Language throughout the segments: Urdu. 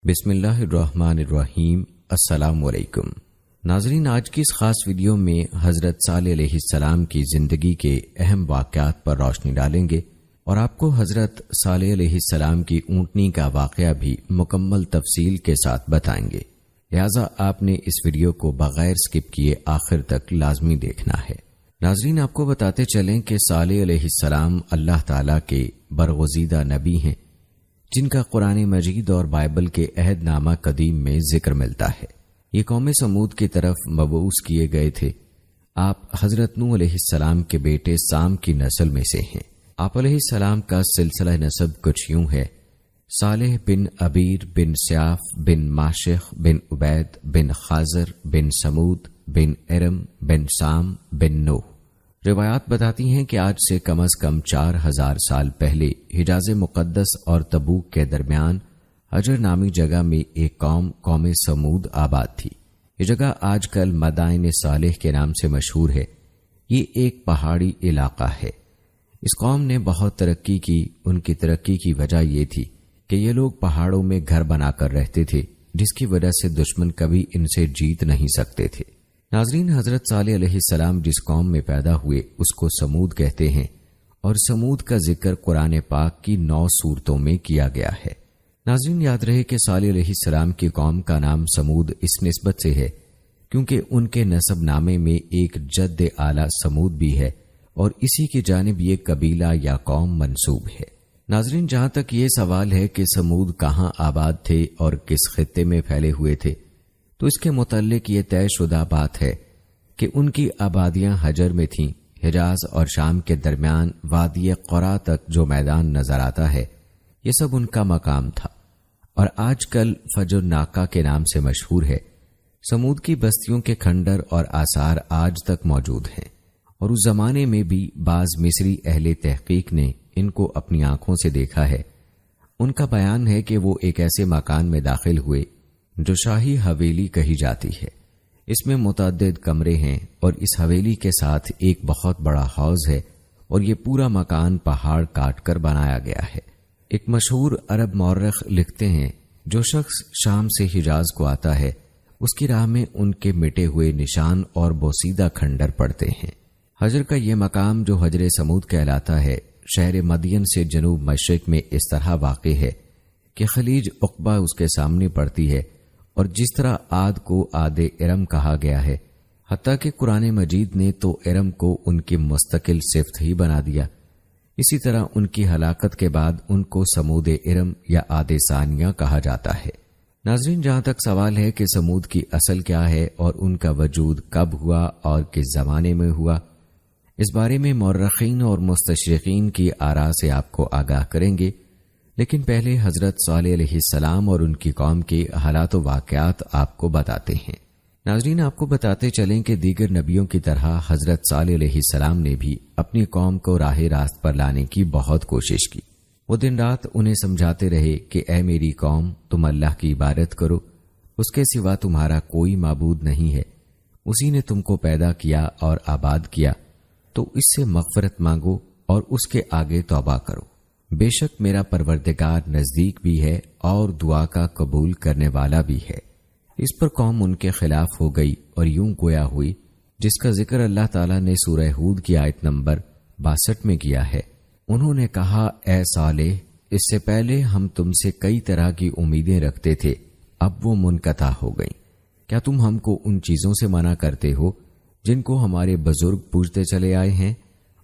بسم اللہ الرحمن الرحیم۔ السلام علیکم ناظرین، آج کی اس خاص ویڈیو میں حضرت صالح علیہ السلام کی زندگی کے اہم واقعات پر روشنی ڈالیں گے اور آپ کو حضرت صالح علیہ السلام کی اونٹنی کا واقعہ بھی مکمل تفصیل کے ساتھ بتائیں گے، لہٰذا آپ نے اس ویڈیو کو بغیر سکپ کیے آخر تک لازمی دیکھنا ہے۔ ناظرین، آپ کو بتاتے چلیں کہ صالح علیہ السلام اللہ تعالیٰ کے برگزیدہ نبی ہیں جن کا قرآن مجید اور بائبل کے عہد نامہ قدیم میں ذکر ملتا ہے۔ یہ قوم سمود کی طرف مبعوث کیے گئے تھے۔ آپ حضرت نوح علیہ السلام کے بیٹے سام کی نسل میں سے ہیں۔ آپ علیہ السلام کا سلسلہ نسب کچھ یوں ہے: صالح بن عبیر بن سیاف بن ماشخ بن عبید بن خازر بن سمود بن ارم بن سام بن نوح۔ روایات بتاتی ہیں کہ آج سے کم از کم 4000 سال پہلے حجاز مقدس اور تبوک کے درمیان حجر نامی جگہ میں ایک قوم سمود آباد تھی۔ یہ جگہ آج کل مدائن صالح کے نام سے مشہور ہے۔ یہ ایک پہاڑی علاقہ ہے۔ اس قوم نے بہت ترقی کی۔ ان کی ترقی کی وجہ یہ تھی کہ یہ لوگ پہاڑوں میں گھر بنا کر رہتے تھے، جس کی وجہ سے دشمن کبھی ان سے جیت نہیں سکتے تھے۔ ناظرین، حضرت صالح علیہ السلام جس قوم میں پیدا ہوئے اس کو سمود کہتے ہیں، اور سمود کا ذکر قرآن پاک کی 9 سورتوں میں کیا گیا ہے۔ ناظرین، یاد رہے کہ صالح علیہ السلام کی قوم کا نام سمود اس نسبت سے ہے کیونکہ ان کے نسب نامے میں ایک جد اعلیٰ سمود بھی ہے اور اسی کی جانب یہ قبیلہ یا قوم منسوب ہے۔ ناظرین، جہاں تک یہ سوال ہے کہ سمود کہاں آباد تھے اور کس خطے میں پھیلے ہوئے تھے، تو اس کے متعلق یہ طے شدہ بات ہے کہ ان کی آبادیاں حجر میں تھیں۔ حجاز اور شام کے درمیان وادی قرا تک جو میدان نظر آتا ہے، یہ سب ان کا مقام تھا اور آج کل فجر ناکا کے نام سے مشہور ہے۔ سمود کی بستیوں کے کھنڈر اور آثار آج تک موجود ہیں، اور اس زمانے میں بھی بعض مصری اہل تحقیق نے ان کو اپنی آنکھوں سے دیکھا ہے۔ ان کا بیان ہے کہ وہ ایک ایسے مکان میں داخل ہوئے جو شاہی حویلی کہی جاتی ہے۔ اس میں متعدد کمرے ہیں اور اس حویلی کے ساتھ ایک بہت بڑا حوض ہے، اور یہ پورا مکان پہاڑ کاٹ کر بنایا گیا ہے۔ ایک مشہور عرب مورخ لکھتے ہیں، جو شخص شام سے حجاز کو آتا ہے اس کی راہ میں ان کے مٹے ہوئے نشان اور بوسیدہ کھنڈر پڑتے ہیں۔ حجر کا یہ مقام جو حجر سمود کہلاتا ہے، شہر مدین سے جنوب مشرق میں اس طرح واقع ہے کہ خلیج عقبہ اس کے سامنے پڑتی ہے، اور جس طرح عاد کو عاد ارم کہا گیا ہے، حتیٰ کہ قرآن مجید نے تو ارم کو ان کی مستقل صفت ہی بنا دیا۔ اسی طرح ان کی ہلاکت کے بعد ان کو سمود ارم یا عاد ثانیہ کہا جاتا ہے۔ ناظرین، جہاں تک سوال ہے کہ سمود کی اصل کیا ہے اور ان کا وجود کب ہوا اور کس زمانے میں ہوا، اس بارے میں مورخین اور مستشرقین کی آراء سے آپ کو آگاہ کریں گے، لیکن پہلے حضرت صالح علیہ السلام اور ان کی قوم کے حالات و واقعات آپ کو بتاتے ہیں۔ ناظرین، آپ کو بتاتے چلیں کہ دیگر نبیوں کی طرح حضرت صالح علیہ السلام نے بھی اپنی قوم کو راہ راست پر لانے کی بہت کوشش کی۔ وہ دن رات انہیں سمجھاتے رہے کہ اے میری قوم، تم اللہ کی عبادت کرو، اس کے سوا تمہارا کوئی معبود نہیں ہے، اسی نے تم کو پیدا کیا اور آباد کیا، تو اس سے مغفرت مانگو اور اس کے آگے توبہ کرو۔ بے شک میرا پروردگار نزدیک بھی ہے اور دعا کا قبول کرنے والا بھی ہے۔ اس پر قوم ان کے خلاف ہو گئی اور یوں گویا ہوئی، جس کا ذکر اللہ تعالیٰ نے سورہ ہود کی آیت نمبر 62 میں کیا ہے۔ انہوں نے کہا، اے صالح، اس سے پہلے ہم تم سے کئی طرح کی امیدیں رکھتے تھے، اب وہ منقطع ہو گئیں۔ کیا تم ہم کو ان چیزوں سے منع کرتے ہو جن کو ہمارے بزرگ پوجتے چلے آئے ہیں،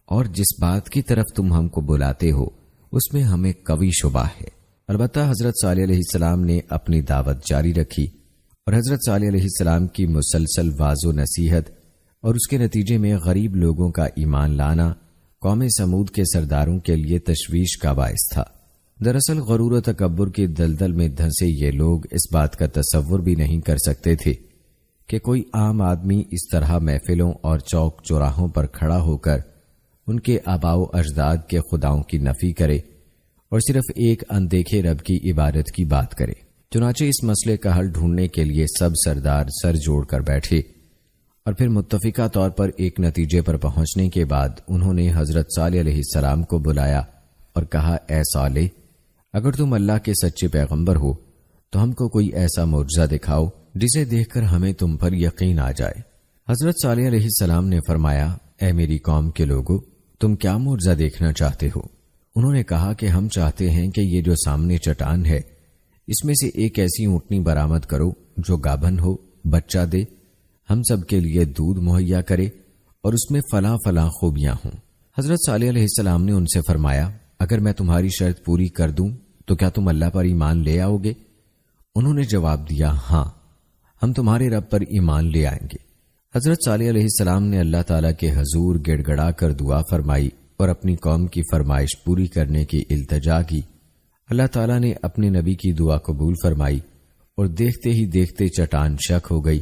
اور جس بات کی طرف تم ہم کو بلاتے ہو اس میں ہمیں قوی شبہ ہے۔ البتہ حضرت صالح علیہ السلام نے اپنی دعوت جاری رکھی، اور حضرت صالح علیہ السلام کی مسلسل واضح و نصیحت اور اس کے نتیجے میں غریب لوگوں کا ایمان لانا قوم سمود کے سرداروں کے لیے تشویش کا باعث تھا۔ دراصل غرور و تکبر کے دلدل میں دھنسے یہ لوگ اس بات کا تصور بھی نہیں کر سکتے تھے کہ کوئی عام آدمی اس طرح محفلوں اور چوک چوراہوں پر کھڑا ہو کر ان کے آباء و اجداد کے خداؤں کی نفی کرے اور صرف ایک اندیکھے رب کی عبادت کی بات کرے۔ چنانچہ اس مسئلے کا حل ڈھونڈنے کے لیے سب سردار سر جوڑ کر بیٹھے، اور پھر متفقہ طور پر ایک نتیجے پر پہنچنے کے بعد انہوں نے حضرت صالح علیہ السلام کو بلایا اور کہا، اے صالح، اگر تم اللہ کے سچے پیغمبر ہو تو ہم کو کوئی ایسا معجزہ دکھاؤ جسے دیکھ کر ہمیں تم پر یقین آ جائے۔ حضرت صالح علیہ السلام نے فرمایا، اے میری قوم کے لوگو، تم کیا معجزہ دیکھنا چاہتے ہو؟ انہوں نے کہا کہ ہم چاہتے ہیں کہ یہ جو سامنے چٹان ہے اس میں سے ایک ایسی اونٹنی برآمد کرو جو گابھن ہو، بچہ دے، ہم سب کے لیے دودھ مہیا کرے اور اس میں فلاں فلاں خوبیاں ہوں۔ حضرت صالح علیہ السلام نے ان سے فرمایا، اگر میں تمہاری شرط پوری کر دوں تو کیا تم اللہ پر ایمان لے آؤ گے؟ انہوں نے جواب دیا، ہاں، ہم تمہارے رب پر ایمان لے آئیں گے۔ حضرت صالح علیہ السلام نے اللہ تعالیٰ کے حضور گڑ گڑا کر دعا فرمائی اور اپنی قوم کی فرمائش پوری کرنے کی التجا کی۔ اللہ تعالیٰ نے اپنے نبی کی دعا قبول فرمائی اور دیکھتے ہی دیکھتے چٹان شک ہو گئی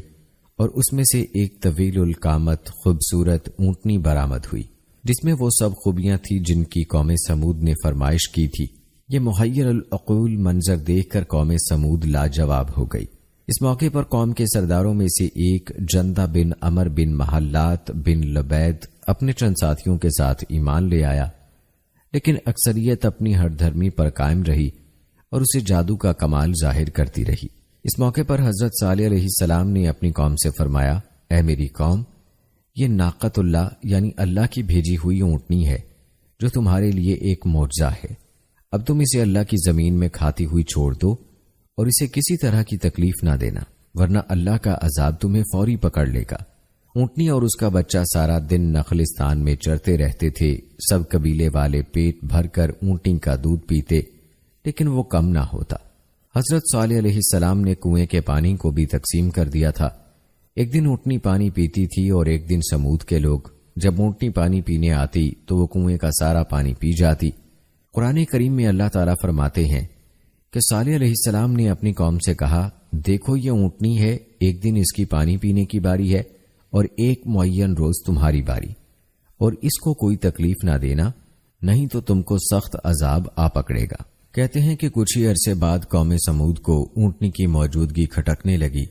اور اس میں سے ایک طویل القامت خوبصورت اونٹنی برآمد ہوئی جس میں وہ سب خوبیاں تھیں جن کی قوم سمود نے فرمائش کی تھی۔ یہ محیر العقول منظر دیکھ کر قوم سمود لاجواب ہو گئی۔ اس موقع پر قوم کے سرداروں میں سے ایک جندہ بن عمر بن محلات بن لبید اپنے چند ساتھیوں کے ساتھ ایمان لے آیا، لیکن اکثریت اپنی ہٹ دھرمی پر قائم رہی اور اسے جادو کا کمال ظاہر کرتی رہی۔ اس موقع پر حضرت صالح علیہ السلام نے اپنی قوم سے فرمایا، اے میری قوم، یہ ناقت اللہ یعنی اللہ کی بھیجی ہوئی اونٹنی ہے جو تمہارے لیے ایک معجزہ ہے۔ اب تم اسے اللہ کی زمین میں کھاتی ہوئی چھوڑ دو اور اسے کسی طرح کی تکلیف نہ دینا، ورنہ اللہ کا عذاب تمہیں فوری پکڑ لے گا۔ اونٹنی اور اس کا بچہ سارا دن نخلستان میں چرتے رہتے تھے۔ سب قبیلے والے پیٹ بھر کر اونٹنی کا دودھ پیتے، لیکن وہ کم نہ ہوتا۔ حضرت صالح علیہ السلام نے کنویں کے پانی کو بھی تقسیم کر دیا تھا۔ ایک دن اونٹنی پانی پیتی تھی اور ایک دن سمود کے لوگ جب اونٹنی پانی پینے آتی تو وہ کنویں کا سارا پانی پی جاتی۔ قرآن کریم میں اللہ تعالیٰ فرماتے ہیں کہ صالح علیہ السلام نے اپنی قوم سے کہا، دیکھو یہ اونٹنی ہے، ایک دن اس کی پانی پینے کی باری ہے اور ایک معین روز تمہاری باری، اور اس کو کوئی تکلیف نہ دینا، نہیں تو تم کو سخت عذاب آ پکڑے گا۔ کہتے ہیں کہ کچھ ہی عرصے بعد قوم سمود کو اونٹنی کی موجودگی کھٹکنے لگی۔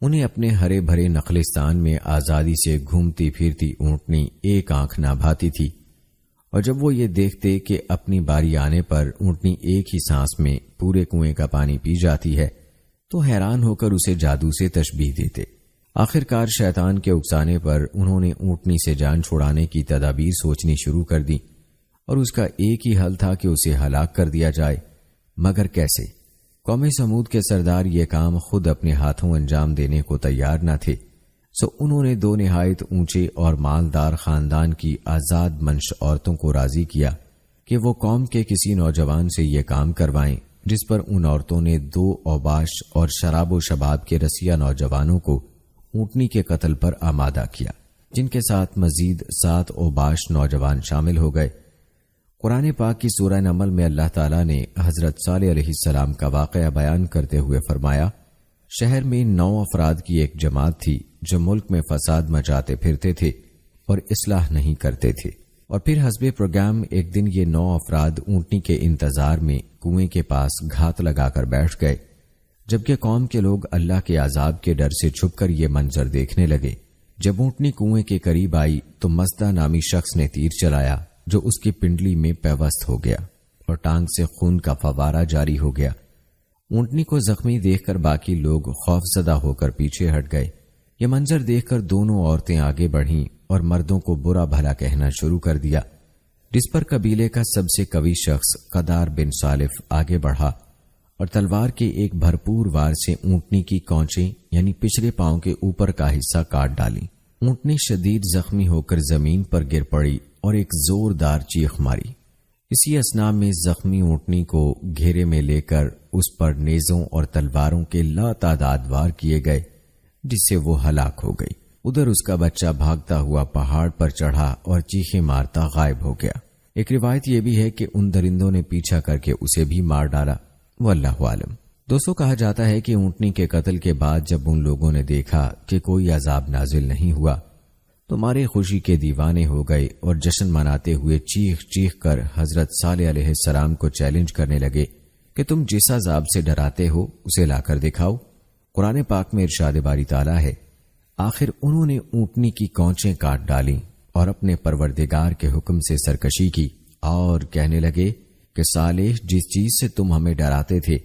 انہیں اپنے ہرے بھرے نخلستان میں آزادی سے گھومتی پھرتی اونٹنی ایک آنکھ نہ بھاتی تھی، اور جب وہ یہ دیکھتے کہ اپنی باری آنے پر اونٹنی ایک ہی سانس میں پورے کنویں کا پانی پی جاتی ہے تو حیران ہو کر اسے جادو سے تشبیہ دیتے۔ آخرکار شیطان کے اکسانے پر انہوں نے اونٹنی سے جان چھڑانے کی تدابیر سوچنی شروع کر دی، اور اس کا ایک ہی حل تھا کہ اسے ہلاک کر دیا جائے، مگر کیسے؟ قوم سمود کے سردار یہ کام خود اپنے ہاتھوں انجام دینے کو تیار نہ تھے، سو انہوں نے دو نہایت اونچے اور مالدار خاندان کی آزاد منش عورتوں کو راضی کیا کہ وہ قوم کے کسی نوجوان سے یہ کام کروائیں، جس پر ان عورتوں نے 2 اوباش اور شراب و شباب کے رسیہ نوجوانوں کو اونٹنی کے قتل پر آمادہ کیا، جن کے ساتھ مزید 7 اوباش نوجوان شامل ہو گئے۔ قرآن پاک کی سورہ نمل میں اللہ تعالیٰ نے حضرت صالح علیہ السلام کا واقعہ بیان کرتے ہوئے فرمایا، شہر میں 9 افراد کی ایک جماعت تھی جو ملک میں فساد مچاتے پھرتے تھے اور اصلاح نہیں کرتے تھے، اور پھر حسب پروگرام ایک دن یہ 9 افراد اونٹنی کے انتظار میں کنویں کے پاس گھات لگا کر بیٹھ گئے، جبکہ قوم کے لوگ اللہ کے عذاب کے ڈر سے چھپ کر یہ منظر دیکھنے لگے۔ جب اونٹنی کنویں کے قریب آئی تو مزدہ نامی شخص نے تیر چلایا جو اس کی پنڈلی میں پیوست ہو گیا اور ٹانگ سے خون کا فوارہ جاری ہو گیا۔ اونٹنی کو زخمی دیکھ کر باقی لوگ خوف زدہ ہو کر پیچھے ہٹ گئے۔ یہ منظر دیکھ کر دونوں عورتیں آگے بڑھیں اور مردوں کو برا بھلا کہنا شروع کر دیا، جس پر قبیلے کا سب سے قوی شخص قدار بن سالف آگے بڑھا اور تلوار کے ایک بھرپور وار سے اونٹنی کی کونچیں یعنی پچھلے پاؤں کے اوپر کا حصہ کاٹ ڈالی۔ اونٹنی شدید زخمی ہو کر زمین پر گر پڑی اور ایک زوردار چیخ ماری۔ اسی اثناء میں زخمی اونٹنی کو گھیرے میں لے کر اس پر نیزوں اور تلواروں کے لاتعداد وار کیے گئے، جس سے وہ ہلاک ہو گئی۔ ادھر اس کا بچہ بھاگتا ہوا پہاڑ پر چڑھا اور چیخیں مارتا غائب ہو گیا۔ ایک روایت یہ بھی ہے کہ ان درندوں نے پیچھا کر کے اسے بھی مار ڈالا، واللہ عالم۔ دوستو، کہا جاتا ہے کہ اونٹنی کے قتل کے بعد جب ان لوگوں نے دیکھا کہ کوئی عذاب نازل نہیں ہوا تو مارے خوشی کے دیوانے ہو گئے اور جشن مناتے ہوئے چیخ چیخ کر حضرت صالح علیہ السلام کو چیلنج کرنے لگے کہ تم جس عذاب سے ڈراتے ہو اسے لا کر دکھاؤ۔ قرآن پاک میں ارشاد باری تعالیٰ ہے، آخر انہوں نے اونٹنی کی کونچیں کاٹ ڈالیں اور اپنے پروردگار کے حکم سے سرکشی کی اور کہنے لگے کہ صالح، جس چیز سے تم ہمیں ڈراتے تھے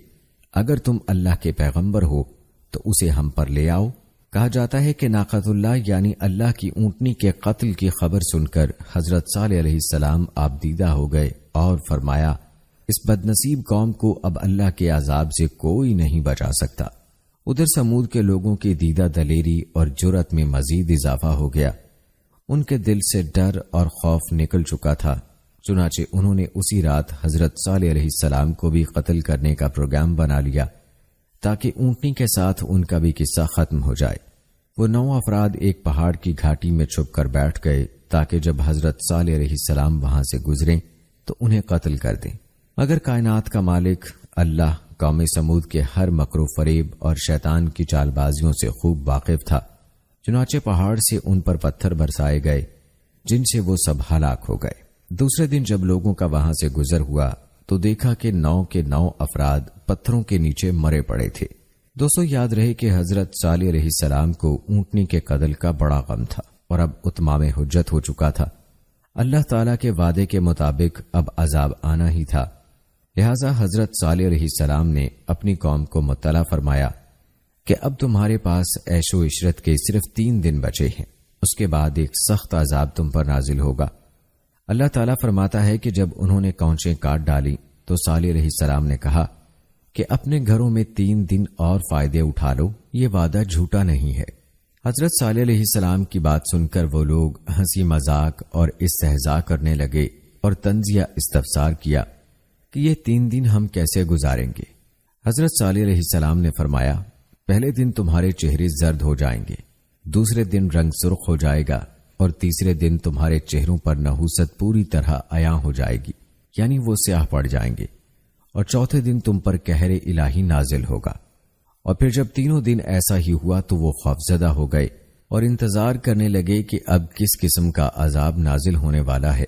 اگر تم اللہ کے پیغمبر ہو تو اسے ہم پر لے آؤ۔ کہا جاتا ہے کہ ناقۃ اللہ یعنی اللہ کی اونٹنی کے قتل کی خبر سن کر حضرت صالح علیہ السلام آپ دیدہ ہو گئے اور فرمایا، اس بدنصیب قوم کو اب اللہ کے عذاب سے کوئی نہیں بچا سکتا۔ ادھر سمود کے لوگوں کی دیدہ دلیری اور جرأت میں مزید اضافہ ہو گیا۔ ان کے دل سے ڈر اور خوف نکل چکا تھا، چنانچہ انہوں نے اسی رات حضرت صالح علیہ السلام کو بھی قتل کرنے کا پروگرام بنا لیا تاکہ اونٹنی کے ساتھ ان کا بھی قصہ ختم ہو جائے۔ وہ 9 افراد ایک پہاڑ کی گھاٹی میں چھپ کر بیٹھ گئے تاکہ جب حضرت صالح علیہ السلام وہاں سے گزریں تو انہیں قتل کر دیں۔ اگر کائنات کا مالک اللہ قوم سمود کے ہر مکر و فریب اور شیطان کی چال بازیوں سے خوب واقف تھا، چنانچہ پہاڑ سے ان پر پتھر برسائے گئے جن سے وہ سب ہلاک ہو گئے۔ دوسرے دن جب لوگوں کا وہاں سے گزر ہوا تو دیکھا کہ 9 کے 9 افراد پتھروں کے نیچے مرے پڑے تھے۔ دوستو، یاد رہے کہ حضرت صالح علیہ السلام کو اونٹنی کے قتل کا بڑا غم تھا اور اب اتمام حجت ہو چکا تھا۔ اللہ تعالیٰ کے وعدے کے مطابق اب عذاب آنا ہی تھا، لہذا حضرت صالح علیہ السلام نے اپنی قوم کو مطلع فرمایا کہ اب تمہارے پاس عیش و عشرت کے صرف 3 دن بچے ہیں، اس کے بعد ایک سخت عذاب تم پر نازل ہوگا۔ اللہ تعالیٰ فرماتا ہے کہ جب انہوں نے کونچیں کاٹ ڈالی تو صالح علیہ السلام نے کہا کہ اپنے گھروں میں 3 دن اور فائدے اٹھا لو، یہ وعدہ جھوٹا نہیں ہے۔ حضرت صالح علیہ السلام کی بات سن کر وہ لوگ ہنسی مذاق اور استہزاء کرنے لگے اور طنزیہ استفسار کیا کہ یہ 3 دن ہم کیسے گزاریں گے۔ حضرت صالح علیہ السلام نے فرمایا، پہلے دن تمہارے چہرے زرد ہو جائیں گے، دوسرے دن رنگ سرخ ہو جائے گا اور تیسرے دن تمہارے چہروں پر نحوست پوری طرح عیاں ہو جائے گی، یعنی وہ سیاہ پڑ جائیں گے، اور چوتھے دن تم پر قہر الہی نازل ہوگا۔ اور پھر جب تینوں دن ایسا ہی ہوا تو وہ خوفزدہ ہو گئے اور انتظار کرنے لگے کہ اب کس قسم کا عذاب نازل ہونے والا ہے۔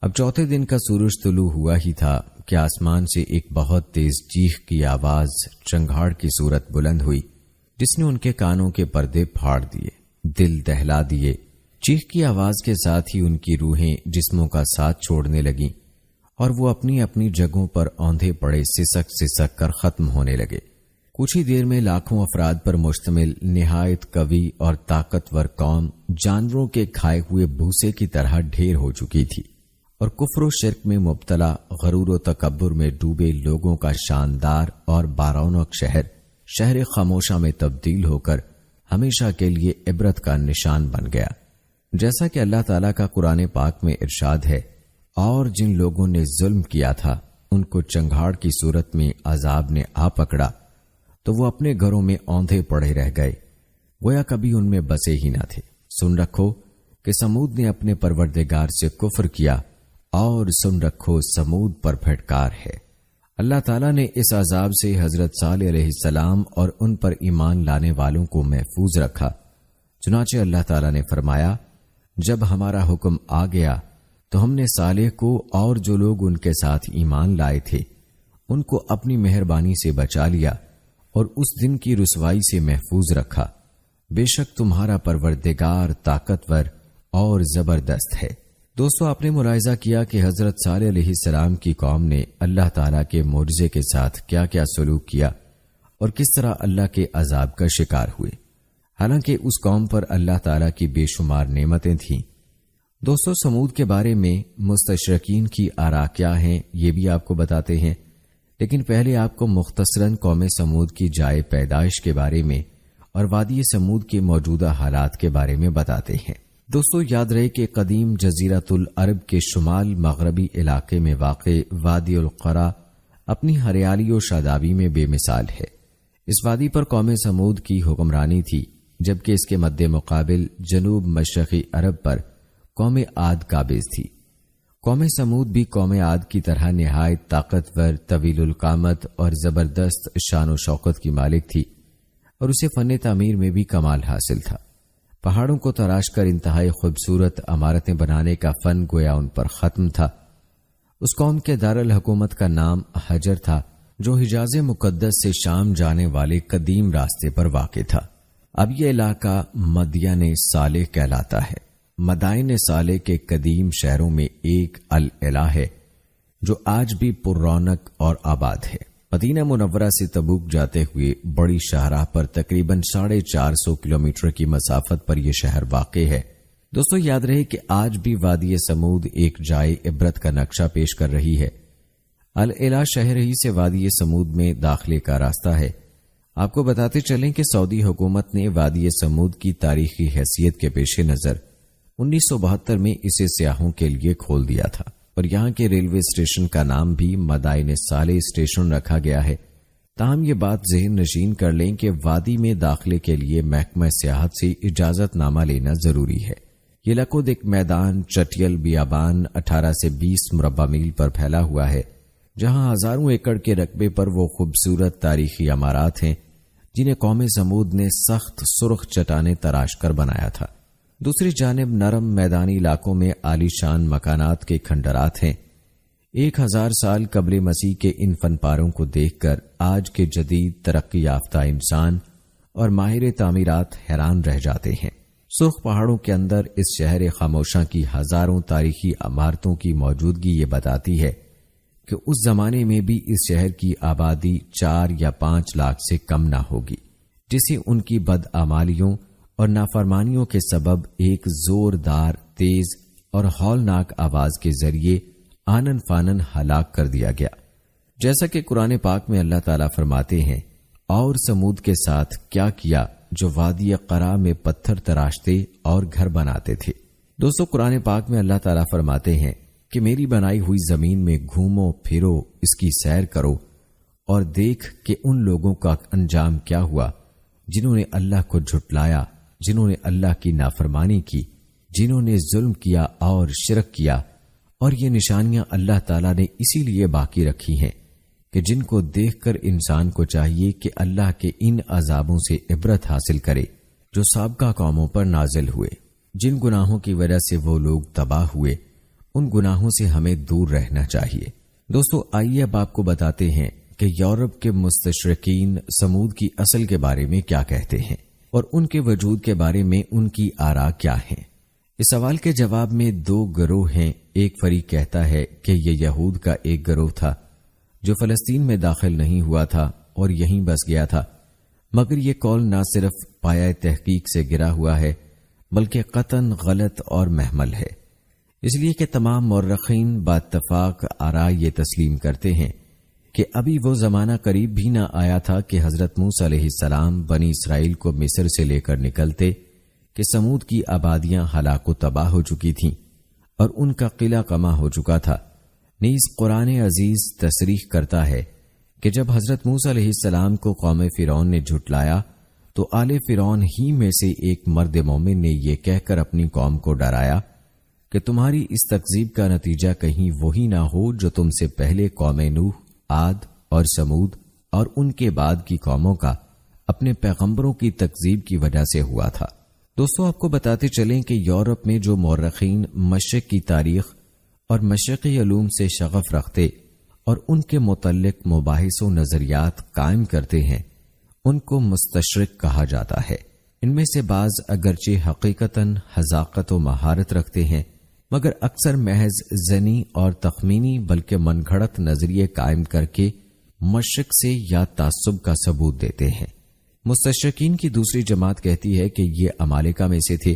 اب چوتھے دن کا سورج طلوع ہوا ہی تھا کہ آسمان سے ایک بہت تیز چیخ کی آواز چنگھاڑ کی صورت بلند ہوئی، جس نے ان کے کانوں کے پردے پھاڑ دیے، دل دہلا دیے۔ چیخ کی آواز کے ساتھ ہی ان کی روحیں جسموں کا ساتھ چھوڑنے لگیں اور وہ اپنی اپنی جگہوں پر اوندھے پڑے سسک سسک کر ختم ہونے لگے۔ کچھ ہی دیر میں لاکھوں افراد پر مشتمل نہایت قوی اور طاقتور قوم جانوروں کے کھائے ہوئے بھوسے کی طرح ڈھیر ہو چکی تھی، اور کفر و شرک میں مبتلا غرور و تکبر میں ڈوبے لوگوں کا شاندار اور بارونق شہر خاموشہ میں تبدیل ہو کر ہمیشہ کے لیے عبرت کا نشان بن گیا۔ جیسا کہ اللہ تعالیٰ کا قرآن پاک میں ارشاد ہے، اور جن لوگوں نے ظلم کیا تھا ان کو چنگھاڑ کی صورت میں عذاب نے آ پکڑا تو وہ اپنے گھروں میں اوندھے پڑے رہ گئے، گویا کبھی ان میں بسے ہی نہ تھے۔ سن رکھو کہ سمود نے اپنے پروردگار سے کفر کیا، اور سن رکھو سمود پر پھٹکار ہے۔ اللہ تعالیٰ نے اس عذاب سے حضرت صالح علیہ السلام اور ان پر ایمان لانے والوں کو محفوظ رکھا۔ چنانچہ اللہ تعالیٰ نے فرمایا، جب ہمارا حکم آ گیا تو ہم نے صالح کو اور جو لوگ ان کے ساتھ ایمان لائے تھے ان کو اپنی مہربانی سے بچا لیا اور اس دن کی رسوائی سے محفوظ رکھا۔ بے شک تمہارا پروردگار طاقتور اور زبردست ہے۔ دوستو، آپ نے ملاحظہ کیا کہ حضرت صالح علیہ السلام کی قوم نے اللہ تعالیٰ کے معجزے کے ساتھ کیا کیا سلوک کیا اور کس طرح اللہ کے عذاب کا شکار ہوئے، حالانکہ اس قوم پر اللہ تعالیٰ کی بے شمار نعمتیں تھیں۔ دوستو، سمود کے بارے میں مستشرقین کی آراء کیا ہیں یہ بھی آپ کو بتاتے ہیں، لیکن پہلے آپ کو مختصراً قوم سمود کی جائے پیدائش کے بارے میں اور وادی سمود کے موجودہ حالات کے بارے میں بتاتے ہیں۔ دوستو، یاد رہے کہ قدیم جزیرۃ العرب کے شمال مغربی علاقے میں واقع وادی القرا اپنی ہریالی و شادابی میں بے مثال ہے۔ اس وادی پر قوم سمود کی حکمرانی تھی، جبکہ اس کے مد مقابل جنوب مشرقی عرب پر قوم عاد قابض تھی۔ قوم سمود بھی قوم عاد کی طرح نہایت طاقتور، طویل القامت اور زبردست شان و شوکت کی مالک تھی، اور اسے فن تعمیر میں بھی کمال حاصل تھا۔ پہاڑوں کو تراش کر انتہائی خوبصورت عمارتیں بنانے کا فن گویا ان پر ختم تھا۔ اس قوم کے دارالحکومت کا نام حجر تھا، جو حجاز مقدس سے شام جانے والے قدیم راستے پر واقع تھا۔ اب یہ علاقہ مدین صالح کہلاتا ہے۔ مدائن صالح کے قدیم شہروں میں ایک العلا ہے جو آج بھی پر رونق اور آباد ہے۔ مدینہ منورہ سے تبوک جاتے ہوئے بڑی شاہراہ پر تقریباً 450 کلومیٹر کی مسافت پر یہ شہر واقع ہے۔ دوستو یاد رہے کہ آج بھی وادی سمود ایک جائے عبرت کا نقشہ پیش کر رہی ہے۔ العلا شہر ہی سے وادی سمود میں داخلے کا راستہ ہے۔ آپ کو بتاتے چلیں کہ سعودی حکومت نے وادی سمود کی تاریخی حیثیت کے پیش نظر 1972 میں اسے سیاحوں کے لیے کھول دیا تھا اور یہاں کے ریلوے اسٹیشن کا نام بھی مدائن صالح اسٹیشن رکھا گیا ہے۔ تاہم یہ بات ذہن نشین کر لیں کہ وادی میں داخلے کے لیے محکمہ سیاحت سے اجازت نامہ لینا ضروری ہے۔ یہ لکود ایک میدان چٹیل بیابان 18 سے 20 مربع میل پر پھیلا ہوا ہے، جہاں ہزاروں ایکڑ کے رقبے پر وہ خوبصورت تاریخی عمارات ہیں جنہیں قوم سمود نے سخت سرخ چٹانیں تراش کر بنایا تھا۔ دوسری جانب نرم میدانی علاقوں میں عالی شان مکانات کے کھنڈرات ہیں۔ 1000 سال قبل مسیح کے ان فن پاروں کو دیکھ کر آج کے جدید ترقی یافتہ انسان اور ماہر تعمیرات حیران رہ جاتے ہیں۔ سرخ پہاڑوں کے اندر اس شہر خاموشاں کی ہزاروں تاریخی عمارتوں کی موجودگی یہ بتاتی ہے کہ اس زمانے میں بھی اس شہر کی آبادی 4 یا 5 لاکھ سے کم نہ ہوگی، جسے ان کی بدعمالیوں اور نافرمانیوں کے سبب ایک زوردار، تیز اور ہولناک آواز کے ذریعے آنن فانن ہلاک کر دیا گیا۔ جیسا کہ قرآن پاک میں اللہ تعالیٰ فرماتے ہیں، اور سمود کے ساتھ کیا کیا جو وادی قرا میں پتھر تراشتے اور گھر بناتے تھے۔ دوستو قرآن پاک میں اللہ تعالیٰ فرماتے ہیں کہ میری بنائی ہوئی زمین میں گھومو پھرو، اس کی سیر کرو اور دیکھ کہ ان لوگوں کا انجام کیا ہوا جنہوں نے اللہ کو جھٹلایا، جنہوں نے اللہ کی نافرمانی کی، جنہوں نے ظلم کیا اور شرک کیا۔ اور یہ نشانیاں اللہ تعالیٰ نے اسی لیے باقی رکھی ہیں کہ جن کو دیکھ کر انسان کو چاہیے کہ اللہ کے ان عذابوں سے عبرت حاصل کرے جو سابقہ قوموں پر نازل ہوئے۔ جن گناہوں کی وجہ سے وہ لوگ تباہ ہوئے، ان گناہوں سے ہمیں دور رہنا چاہیے۔ دوستو آئیے اب آپ کو بتاتے ہیں کہ یورپ کے مستشرقین سمود کی اصل کے بارے میں کیا کہتے ہیں اور ان کے وجود کے بارے میں ان کی آراء کیا ہیں۔ اس سوال کے جواب میں 2 گروہ ہیں۔ ایک فریق کہتا ہے کہ یہ یہود کا ایک گروہ تھا جو فلسطین میں داخل نہیں ہوا تھا اور یہیں بس گیا تھا، مگر یہ قول نہ صرف پایہ تحقیق سے گرا ہوا ہے بلکہ قطعاً غلط اور محمل ہے، اس لیے کہ تمام مورخین باتفاق آراء یہ تسلیم کرتے ہیں کہ ابھی وہ زمانہ قریب بھی نہ آیا تھا کہ حضرت موسیٰ علیہ السلام بنی اسرائیل کو مصر سے لے کر نکلتے کہ سمود کی آبادیاں ہلاک و تباہ ہو چکی تھیں اور ان کا قلعہ قمع ہو چکا تھا۔ نیز قرآن عزیز تصریح کرتا ہے کہ جب حضرت موسیٰ علیہ السلام کو قوم فرعون نے جھٹلایا تو آل فرعون ہی میں سے ایک مرد مومن نے یہ کہہ کر اپنی قوم کو ڈرایا کہ تمہاری اس تکذیب کا نتیجہ کہیں وہی نہ ہو جو تم سے پہلے قوم نوح، عاد اور سمود اور ان کے بعد کی قوموں کا اپنے پیغمبروں کی تکذیب کی وجہ سے ہوا تھا۔ دوستو آپ کو بتاتے چلیں کہ یورپ میں جو مورخین مشرق کی تاریخ اور مشرقی علوم سے شغف رکھتے اور ان کے متعلق مباحث و نظریات قائم کرتے ہیں، ان کو مستشرق کہا جاتا ہے۔ ان میں سے بعض اگرچہ حقیقتاً حذاقت و مہارت رکھتے ہیں، مگر اکثر محض ذنی اور تخمینی بلکہ من گھڑت نظریے قائم کر کے مشرق سے یا تعصب کا ثبوت دیتے ہیں۔ مستشرقین کی دوسری جماعت کہتی ہے کہ یہ امالکہ میں سے تھے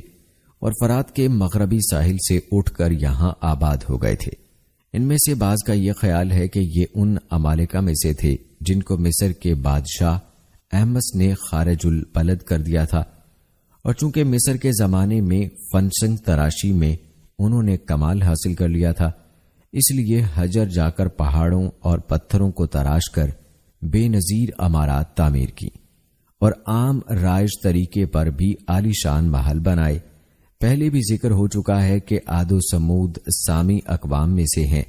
اور فرات کے مغربی ساحل سے اٹھ کر یہاں آباد ہو گئے تھے۔ ان میں سے بعض کا یہ خیال ہے کہ یہ ان امالکہ میں سے تھے جن کو مصر کے بادشاہ احمس نے خارج البلد کر دیا تھا، اور چونکہ مصر کے زمانے میں فنسنگ تراشی میں انہوں نے کمال حاصل کر لیا تھا، اس لیے حجر جا کر پہاڑوں اور پتھروں کو تراش کر بے نظیر عمارات تعمیر کی اور عام رائج طریقے پر بھی عالی شان محل بنائے۔ پہلے بھی ذکر ہو چکا ہے کہ عاد و سمود سامی اقوام میں سے ہیں،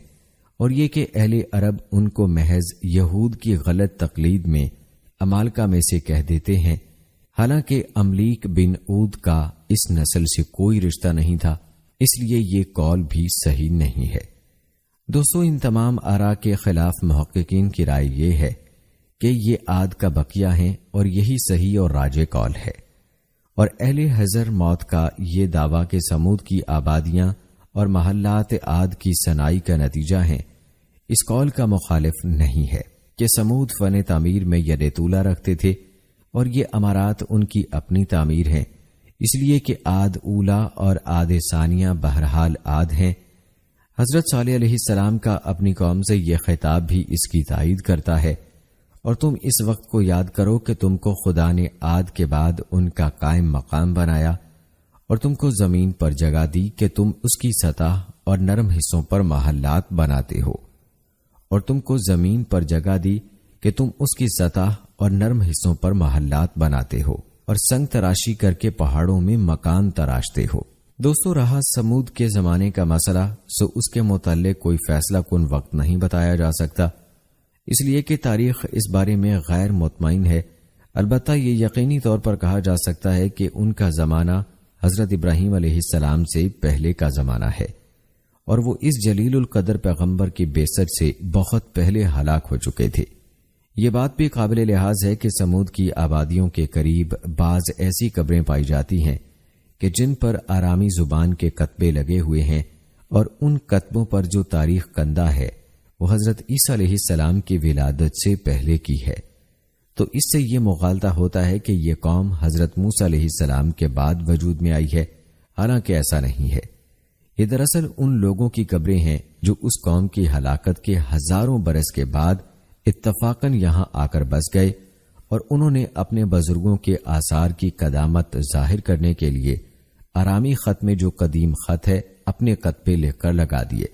اور یہ کہ اہل عرب ان کو محض یہود کی غلط تقلید میں امالکہ میں سے کہہ دیتے ہیں، حالانکہ املیک بن عود کا اس نسل سے کوئی رشتہ نہیں تھا، اس لیے یہ قول بھی صحیح نہیں ہے۔ دوستو ان تمام آراء کے خلاف محققین کی رائے یہ ہے کہ یہ عاد کا بقیہ ہیں اور یہی صحیح اور راجح قول ہے، اور اہل حضر موت کا یہ دعویٰ کہ سمود کی آبادیاں اور محلات عاد کی صناعی کا نتیجہ ہیں، اس قول کا مخالف نہیں ہے۔ کہ سمود فن تعمیر میں ید طولہ رکھتے تھے اور یہ امارات ان کی اپنی تعمیر ہیں، اس لیے کہ عاد اولا اور عاد ثانیہ بہرحال عاد ہیں۔ حضرت صالح علیہ السلام کا اپنی قوم سے یہ خطاب بھی اس کی تائید کرتا ہے، اور تم اس وقت کو یاد کرو کہ تم کو خدا نے عاد کے بعد ان کا قائم مقام بنایا اور تم کو زمین پر جگہ دی کہ تم اس کی سطح اور نرم حصوں پر محلات بناتے ہو، اور تم کو زمین پر جگہ دی کہ تم اس کی سطح اور نرم حصوں پر محلات بناتے ہو اور سنگ تراشی کر کے پہاڑوں میں مکان تراشتے ہو۔ دوستو، رہا سمود کے زمانے کا مسئلہ، سو اس کے متعلق کوئی فیصلہ کن وقت نہیں بتایا جا سکتا، اس لیے کہ تاریخ اس بارے میں غیر مطمئن ہے۔ البتہ یہ یقینی طور پر کہا جا سکتا ہے کہ ان کا زمانہ حضرت ابراہیم علیہ السلام سے پہلے کا زمانہ ہے، اور وہ اس جلیل القدر پیغمبر کی بعثت سے بہت پہلے ہلاک ہو چکے تھے۔ یہ بات بھی قابل لحاظ ہے کہ سمود کی آبادیوں کے قریب بعض ایسی قبریں پائی جاتی ہیں کہ جن پر آرامی زبان کے کتبے لگے ہوئے ہیں، اور ان کتبوں پر جو تاریخ کندہ ہے وہ حضرت عیسیٰ علیہ السلام کی ولادت سے پہلے کی ہے، تو اس سے یہ مغالطہ ہوتا ہے کہ یہ قوم حضرت موسیٰ علیہ السلام کے بعد وجود میں آئی ہے، حالانکہ ایسا نہیں ہے۔ یہ دراصل ان لوگوں کی قبریں ہیں جو اس قوم کی ہلاکت کے ہزاروں برس کے بعد اتفاقاً یہاں آ کر بس گئے، اور انہوں نے اپنے بزرگوں کے آثار کی قدامت ظاہر کرنے کے لیے آرامی خط میں جو قدیم خط ہے اپنے خط پہ لکھ کر لگا دیے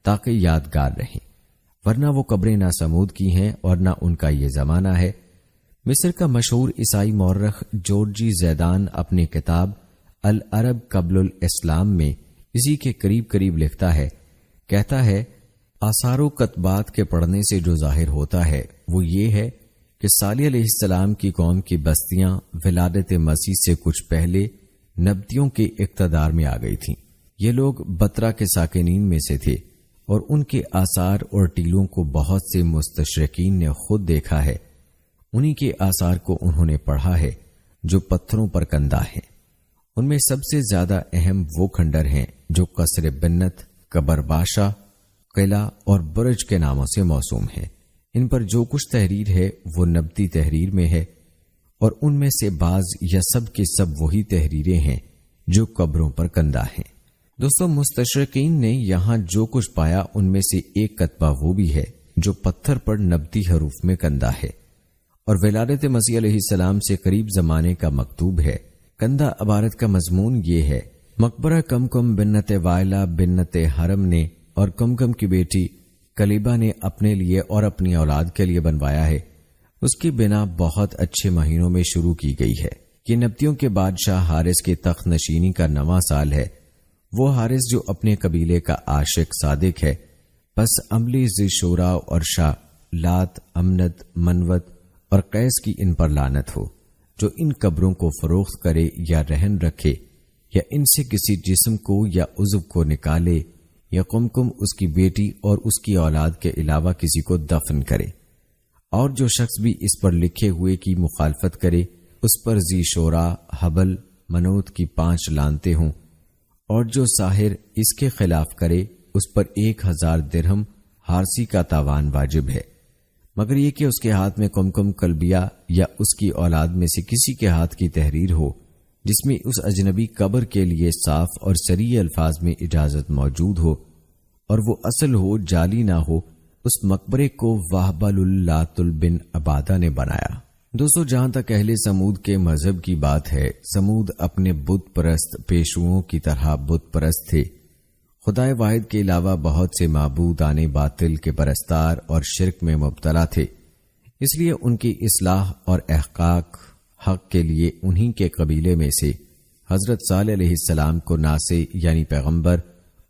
تاکہ یادگار رہیں، ورنہ وہ قبریں نہ سمود کی ہیں اور نہ ان کا یہ زمانہ ہے۔ مصر کا مشہور عیسائی مورخ جورجی زیدان اپنے کتاب العرب قبل الاسلام میں اسی کے قریب قریب لکھتا ہے، کہتا ہے، آثار و کتبات کے پڑھنے سے جو ظاہر ہوتا ہے وہ یہ ہے کہ صالح علیہ السلام کی قوم کی بستیاں ولادت مسیح سے کچھ پہلے نبتیوں کے اقتدار میں آ گئی تھیں۔ یہ لوگ بطرہ کے ساکنین میں سے تھے، اور ان کے آثار اور ٹیلوں کو بہت سے مستشرقین نے خود دیکھا ہے۔ انہی کے آثار کو انہوں نے پڑھا ہے جو پتھروں پر کندہ ہیں۔ ان میں سب سے زیادہ اہم وہ کھنڈر ہیں جو قصر بنت، قبر باشا، قلعہ اور برج کے ناموں سے موسوم ہیں۔ ان پر جو کچھ تحریر ہے وہ نبتی تحریر میں ہے، اور ان میں سے بعض یا سب کے سب وہی تحریریں ہیں جو قبروں پر کندہ ہیں۔ دوستو، مستشرقین نے یہاں جو کچھ پایا ان میں سے ایک کتبہ وہ بھی ہے جو پتھر پر نبتی حروف میں کندہ ہے، اور ولادت مسیح علیہ السلام سے قریب زمانے کا مکتوب ہے۔ کندہ عبارت کا مضمون یہ ہے، مقبرہ کمکم بنت وائلہ بنت حرم نے اور کمکم کی بیٹی کلیبہ نے اپنے لیے اور اپنی اولاد کے لیے بنوایا ہے۔ اس کی بنا بہت اچھے مہینوں میں شروع کی گئی ہے۔ یہ نبتیوں کے بادشاہ حارث کے تخت نشینی کا 9واں سال ہے۔ وہ حارث جو اپنے قبیلے کا عاشق صادق ہے، پس عملی ذی شورا اور شاہ لات، امنت، منوت اور قیس کی ان پر لعنت ہو، جو ان قبروں کو فروخت کرے یا رہن رکھے، یا ان سے کسی جسم کو یا عضو کو نکالے، یا کمکم اس کی بیٹی اور اس کی اولاد کے علاوہ کسی کو دفن کرے، اور جو شخص بھی اس پر لکھے ہوئے کی مخالفت کرے اس پر ذی شورا، حبل، منوت کی 5 لعنتیں ہوں، اور جو ساحر اس کے خلاف کرے اس پر 1000 درہم حارسی کا تاوان واجب ہے، مگر یہ کہ اس کے ہاتھ میں کمکم کلبیہ یا اس کی اولاد میں سے کسی کے ہاتھ کی تحریر ہو جس میں اس اجنبی قبر کے لیے صاف اور صریح الفاظ میں اجازت موجود ہو، اور وہ اصل ہو، جعلی نہ ہو۔ اس مقبرے کو وہبل اللات بن عبادہ نے بنایا۔ دوستو، جہاں تک اہل سمود کے مذہب کی بات ہے، سمود اپنے بت پرست پیشوؤں کی طرح بت پرست تھے۔ خدائے واحد کے علاوہ بہت سے معبودان باطل کے پرستار اور شرک میں مبتلا تھے، اس لیے ان کی اصلاح اور احقاق حق کے لیے انہی کے قبیلے میں سے حضرت صالح علیہ السلام کو ناصح یعنی پیغمبر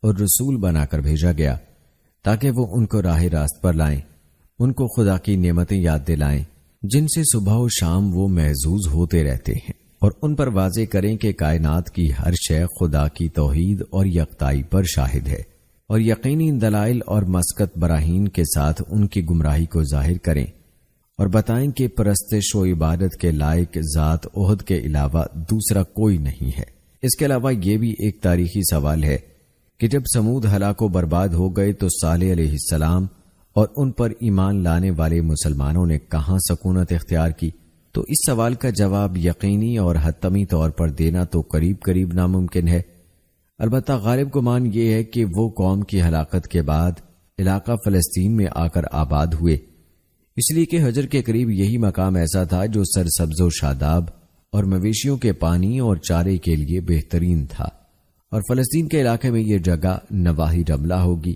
اور رسول بنا کر بھیجا گیا، تاکہ وہ ان کو راہ راست پر لائیں، ان کو خدا کی نعمتیں یاد دلائیں جن سے صبح و شام وہ محظوظ ہوتے رہتے ہیں، اور ان پر واضح کریں کہ کائنات کی ہر شے خدا کی توحید اور یکتائی پر شاہد ہے، اور یقینی دلائل اور مسکت براہین کے ساتھ ان کی گمراہی کو ظاہر کریں، اور بتائیں کہ پرستش و عبادت کے لائق ذات احد کے علاوہ دوسرا کوئی نہیں ہے۔ اس کے علاوہ یہ بھی ایک تاریخی سوال ہے کہ جب سمود ہلاک و برباد ہو گئے تو صالح علیہ السلام اور ان پر ایمان لانے والے مسلمانوں نے کہاں سکونت اختیار کی؟ تو اس سوال کا جواب یقینی اور حتمی طور پر دینا تو قریب قریب ناممکن ہے۔ البتہ غالب گمان یہ ہے کہ وہ قوم کی ہلاکت کے بعد علاقہ فلسطین میں آ کر آباد ہوئے، اس لیے کہ حجر کے قریب یہی مقام ایسا تھا جو سرسبز و شاداب اور مویشیوں کے پانی اور چارے کے لیے بہترین تھا، اور فلسطین کے علاقے میں یہ جگہ نواحی رملہ ہوگی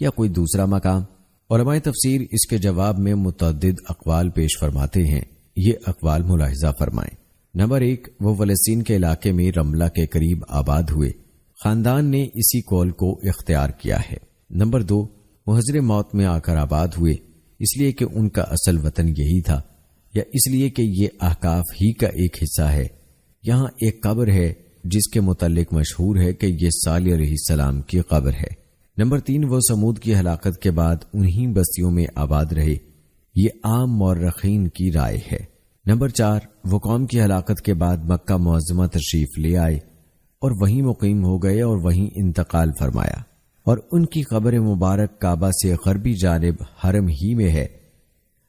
یا کوئی دوسرا مقام۔ علماء تفسیر اس کے جواب میں متعدد اقوال پیش فرماتے ہیں، یہ اقوال ملاحظہ فرمائیں۔ نمبر 1، وہ فلسطین کے علاقے میں رملہ کے قریب آباد ہوئے، خاندان نے اسی قول کو اختیار کیا ہے۔ نمبر 2، وہ حضر موت میں آ کر آباد ہوئے، اس لیے کہ ان کا اصل وطن یہی تھا، یا اس لیے کہ یہ احقاف ہی کا ایک حصہ ہے۔ یہاں ایک قبر ہے جس کے متعلق مشہور ہے کہ یہ صالح علیہ السلام کی قبر ہے۔ نمبر 3، وہ سمود کی ہلاکت کے بعد انہی بستیوں میں آباد رہے، یہ عام مورخین کی رائے ہے۔ نمبر 4، وہ قوم کی ہلاکت کے بعد مکہ معظمہ تشریف لے آئے اور وہیں مقیم ہو گئے اور وہیں انتقال فرمایا، اور ان کی قبر مبارک کعبہ سے غربی جانب حرم ہی میں ہے۔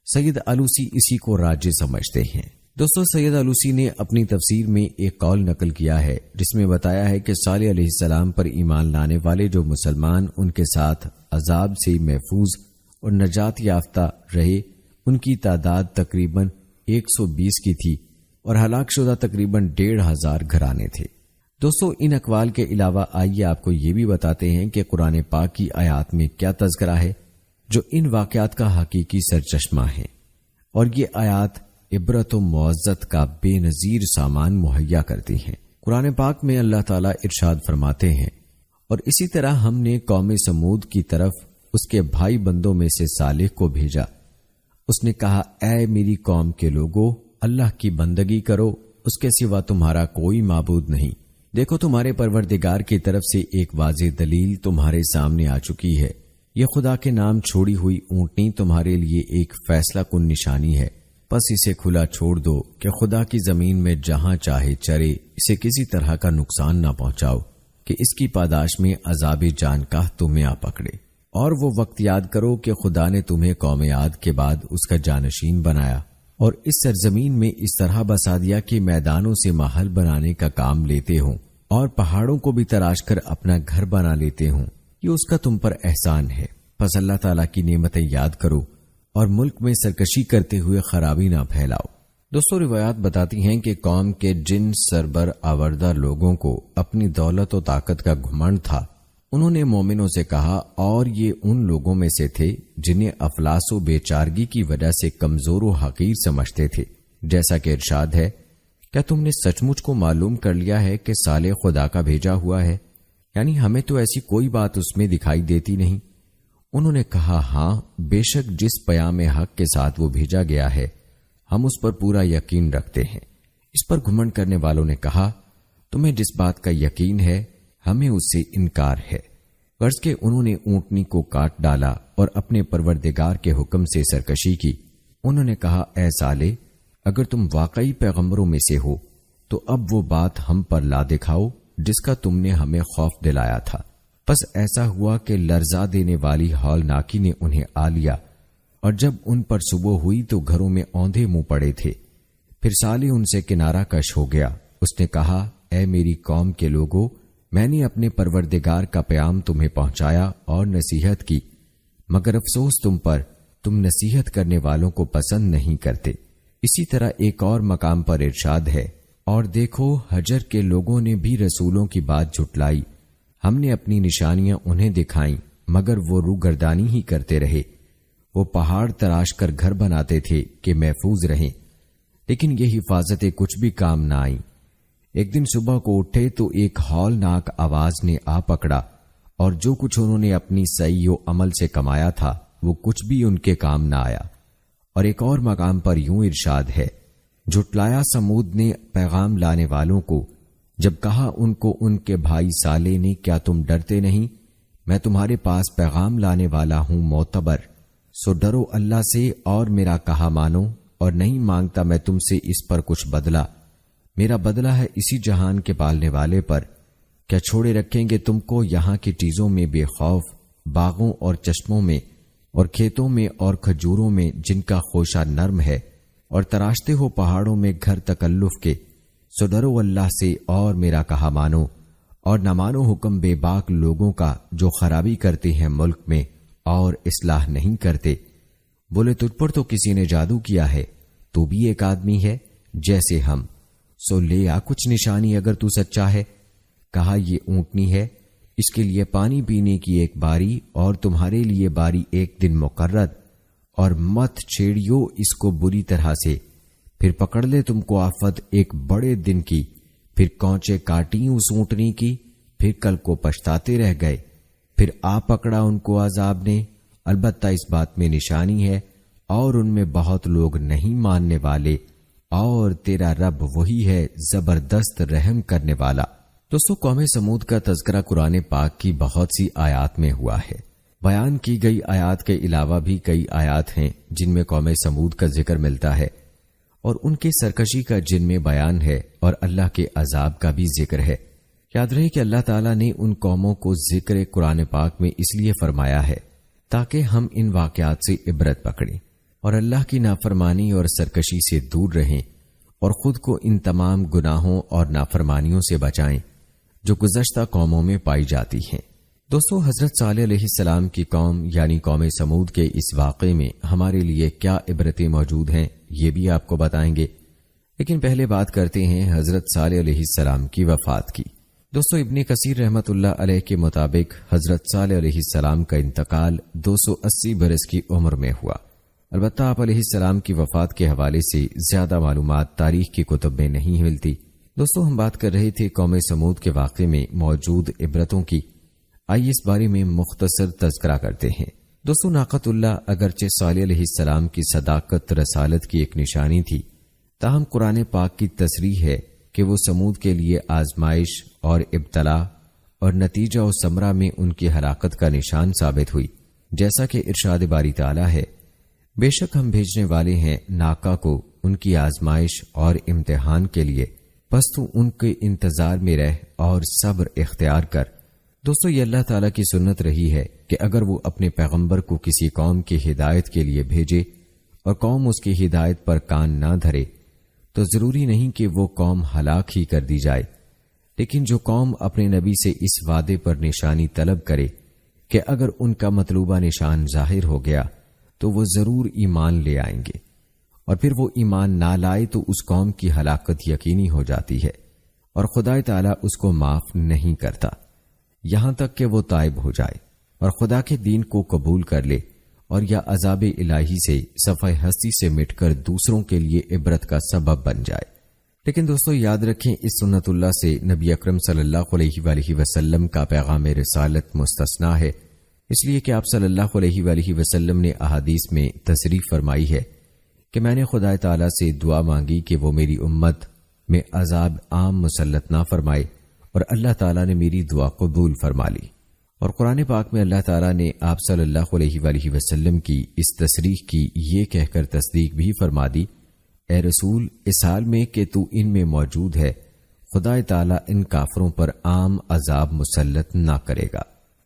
سید آلوسی اسی کو راجح سمجھتے ہیں۔ دوستو، سید آلوسی نے اپنی تفسیر میں ایک قول نقل کیا ہے جس میں بتایا ہے کہ صالح علیہ السلام پر ایمان لانے والے جو مسلمان ان کے ساتھ عذاب سے محفوظ اور نجات یافتہ رہے، ان کی تعداد تقریباً 120 کی تھی اور ہلاک شدہ تقریباً 1500 گھرانے تھے۔ دوستو، ان اقوال کے علاوہ آئیے آپ کو یہ بھی بتاتے ہیں کہ قرآن پاک کی آیات میں کیا تذکرہ ہے جو ان واقعات کا حقیقی سرچشمہ ہے، اور یہ آیات عبرت و معزت کا بے نظیر سامان مہیا کرتی ہیں۔ قرآن پاک میں اللہ تعالیٰ ارشاد فرماتے ہیں، اور اسی طرح ہم نے قوم سمود کی طرف اس کے بھائی بندوں میں سے صالح کو بھیجا، اس نے کہا، اے میری قوم کے لوگو، اللہ کی بندگی کرو، اس کے سوا تمہارا کوئی معبود نہیں۔ دیکھو، تمہارے پروردگار کی طرف سے ایک واضح دلیل تمہارے سامنے آ چکی ہے، یہ خدا کے نام چھوڑی ہوئی اونٹنی تمہارے لیے ایک فیصلہ کن نشانی ہے، پس اسے کھلا چھوڑ دو کہ خدا کی زمین میں جہاں چاہے چرے، اسے کسی طرح کا نقصان نہ پہنچاؤ کہ اس کی پاداش میں عذاب جان کا تمہیں آ پکڑے۔ اور وہ وقت یاد کرو کہ خدا نے تمہیں قوم عاد کے بعد اس کا جانشین بنایا اور اس سرزمین میں اس طرح بسا دیا کہ میدانوں سے محل بنانے کا کام لیتے ہوں اور پہاڑوں کو بھی تراش کر اپنا گھر بنا لیتے ہوں، یہ اس کا تم پر احسان ہے۔ پس اللہ تعالیٰ کی نعمتیں یاد کرو اور ملک میں سرکشی کرتے ہوئے خرابی نہ پھیلاؤ۔ دوستو، روایات بتاتی ہیں کہ قوم کے جن سربر آوردہ لوگوں کو اپنی دولت و طاقت کا گھمنڈ تھا، انہوں نے مومنوں سے کہا، اور یہ ان لوگوں میں سے تھے جنہیں افلاس و بے چارگی کی وجہ سے کمزور و حقیر سمجھتے تھے، جیسا کہ ارشاد ہے، کیا تم نے سچ مچ کو معلوم کر لیا ہے کہ صالح خدا کا بھیجا ہوا ہے؟ یعنی ہمیں تو ایسی کوئی بات اس میں دکھائی دیتی نہیں۔ انہوں نے کہا، ہاں، بے شک جس پیام حق کے ساتھ وہ بھیجا گیا ہے ہم اس پر پورا یقین رکھتے ہیں۔ اس پر گھمنڈ کرنے والوں نے کہا، تمہیں جس بات کا یقین ہے ہمیں اس سے انکار ہے۔ غرض کہ انہوں نے اونٹنی کو کاٹ ڈالا اور اپنے پروردگار کے حکم سے سرکشی کی۔ انہوں نے کہا، اے صالح، اگر تم واقعی پیغمبروں میں سے ہو تو اب وہ بات ہم پر لا دکھاؤ جس کا تم نے ہمیں خوف دلایا تھا۔ پس ایسا ہوا کہ لرزا دینے والی ہولناکی نے انہیں آ لیا، اور جب ان پر صبح ہوئی تو گھروں میں اوندھے منہ پڑے تھے۔ پھر صالح ان سے کنارہ کش ہو گیا، اس نے کہا، اے میری قوم کے لوگو، میں نے اپنے پروردگار کا پیام تمہیں پہنچایا اور نصیحت کی، مگر افسوس تم پر، تم نصیحت کرنے والوں کو پسند نہیں کرتے۔ اسی طرح ایک اور مقام پر ارشاد ہے، اور دیکھو، حجر کے لوگوں نے بھی رسولوں کی بات جھٹلائی، ہم نے اپنی نشانیاں انہیں دکھائیں مگر وہ روگردانی ہی کرتے رہے۔ وہ پہاڑ تراش کر گھر بناتے تھے کہ محفوظ رہیں، لیکن یہ حفاظتیں کچھ بھی کام نہ آئیں۔ ایک دن صبح کو اٹھے تو ایک ہولناک آواز نے آ پکڑا، اور جو کچھ انہوں نے اپنی سعی و عمل سے کمایا تھا وہ کچھ بھی ان کے کام نہ آیا۔ اور ایک اور مقام پر یوں ارشاد ہے، جھٹلایا سمود نے پیغام لانے والوں کو، جب کہا ان کو ان کے بھائی صالح نے، کیا تم ڈرتے نہیں؟ میں تمہارے پاس پیغام لانے والا ہوں معتبر، سو ڈرو اللہ سے اور میرا کہا مانو، اور نہیں مانگتا میں تم سے اس پر کچھ بدلہ، میرا بدلہ ہے اسی جہان کے پالنے والے پر۔ کیا چھوڑے رکھیں گے تم کو یہاں کی چیزوں میں بے خوف، باغوں اور چشموں میں اور کھیتوں میں اور کھجوروں میں جن کا خوشہ نرم ہے، اور تراشتے ہو پہاڑوں میں گھر تکلف کے، سو ڈرو اللہ سے اور میرا کہا مانو، اور نہ مانو حکم بے باک لوگوں کا جو خرابی کرتے ہیں ملک میں اور اصلاح نہیں کرتے۔ بولے تجھ پر تو کسی نے جادو کیا ہے، تو بھی ایک آدمی ہے جیسے ہم، سو لے آ کچھ نشانی اگر تو سچا ہے۔ کہا یہ اونٹنی ہے، اس کے لیے پانی پینے کی ایک باری اور تمہارے لیے باری ایک دن مقرر، اور مت چھیڑیو اس کو بری طرح سے، پھر پکڑ لے تم کو آفت ایک بڑے دن کی، پھر کونچے کاٹی اس اونٹنی کی، پھر کل کو پچھتاتے رہ گئے، پھر آ پکڑا ان کو عذاب نے۔ البتہ اس بات میں نشانی ہے اور ان میں بہت لوگ نہیں ماننے والے، اور تیرا رب وہی ہے زبردست رحم کرنے والا۔ دوستو، قوم سمود کا تذکرہ قرآن پاک کی بہت سی آیات میں ہوا ہے۔ بیان کی گئی آیات کے علاوہ بھی کئی آیات ہیں جن میں قوم سمود کا ذکر ملتا ہے اور ان کے سرکشی کا جن میں بیان ہے اور اللہ کے عذاب کا بھی ذکر ہے۔ یاد رہے کہ اللہ تعالیٰ نے ان قوموں کو ذکر قرآن پاک میں اس لیے فرمایا ہے تاکہ ہم ان واقعات سے عبرت پکڑیں اور اللہ کی نافرمانی اور سرکشی سے دور رہیں اور خود کو ان تمام گناہوں اور نافرمانیوں سے بچائیں جو گزشتہ قوموں میں پائی جاتی ہیں۔ دوستو، حضرت صالح علیہ السلام کی قوم یعنی قوم سمود کے اس واقعے میں ہمارے لیے کیا عبرتیں موجود ہیں یہ بھی آپ کو بتائیں گے، لیکن پہلے بات کرتے ہیں حضرت صالح علیہ السلام کی وفات کی۔ دوستو، ابن کثیر رحمت اللہ علیہ کے مطابق حضرت صالح علیہ السلام کا انتقال 280 برس کی عمر میں ہوا۔ البتہ آپ علیہ السلام کی وفات کے حوالے سے زیادہ معلومات تاریخ کی کتب میں نہیں ملتی۔ دوستو، ہم بات کر رہے تھے قوم سمود کے واقعے میں موجود عبرتوں کی۔ آئیے اس بارے میں مختصر تذکرہ کرتے ہیں۔ دوستو، ناقۃ اللہ اگرچہ صالح علیہ السلام کی صداقت رسالت کی ایک نشانی تھی، تاہم قرآن پاک کی تصریح ہے کہ وہ سمود کے لیے آزمائش اور ابتلا اور نتیجہ و ثمرہ میں ان کی ہلاکت کا نشان ثابت ہوئی، جیسا کہ ارشاد باری تعالیٰ ہے، بے شک ہم بھیجنے والے ہیں ناکا کو ان کی آزمائش اور امتحان کے لیے، پس تو ان کے انتظار میں رہ اور صبر اختیار کر۔ دوستو، یہ اللہ تعالیٰ کی سنت رہی ہے کہ اگر وہ اپنے پیغمبر کو کسی قوم کی ہدایت کے لیے بھیجے اور قوم اس کی ہدایت پر کان نہ دھرے تو ضروری نہیں کہ وہ قوم ہلاک ہی کر دی جائے، لیکن جو قوم اپنے نبی سے اس وعدے پر نشانی طلب کرے کہ اگر ان کا مطلوبہ نشان ظاہر ہو گیا تو وہ ضرور ایمان لے آئیں گے، اور پھر وہ ایمان نہ لائے تو اس قوم کی ہلاکت یقینی ہو جاتی ہے اور خدا تعالیٰ اس کو معاف نہیں کرتا یہاں تک کہ وہ تائب ہو جائے اور خدا کے دین کو قبول کر لے اور یا عذاب الہی سے صفحہ ہستی سے مٹ کر دوسروں کے لیے عبرت کا سبب بن جائے۔ لیکن دوستو، یاد رکھیں اس سنت اللہ سے نبی اکرم صلی اللہ علیہ وآلہ وسلم کا پیغام رسالت مستثنا ہے، اس لیے کہ آپ صلی اللہ علیہ وآلہ وسلم نے احادیث میں تصریح فرمائی ہے کہ میں نے خدا تعالیٰ سے دعا مانگی کہ وہ میری امت میں عذاب عام مسلط نہ فرمائے، اور اللہ تعالیٰ نے میری دعا قبول فرما لی۔ اور قرآن پاک میں اللہ تعالیٰ نے آپ صلی اللہ علیہ وآلہ وسلم کی اس تصریح کی یہ کہہ کر تصدیق بھی فرما دی، اے رسول، اس حال میں کہ تو ان میں موجود ہے، خدا تعالیٰ ان کافروں پر عام عذاب مسلط نہ کرے گا۔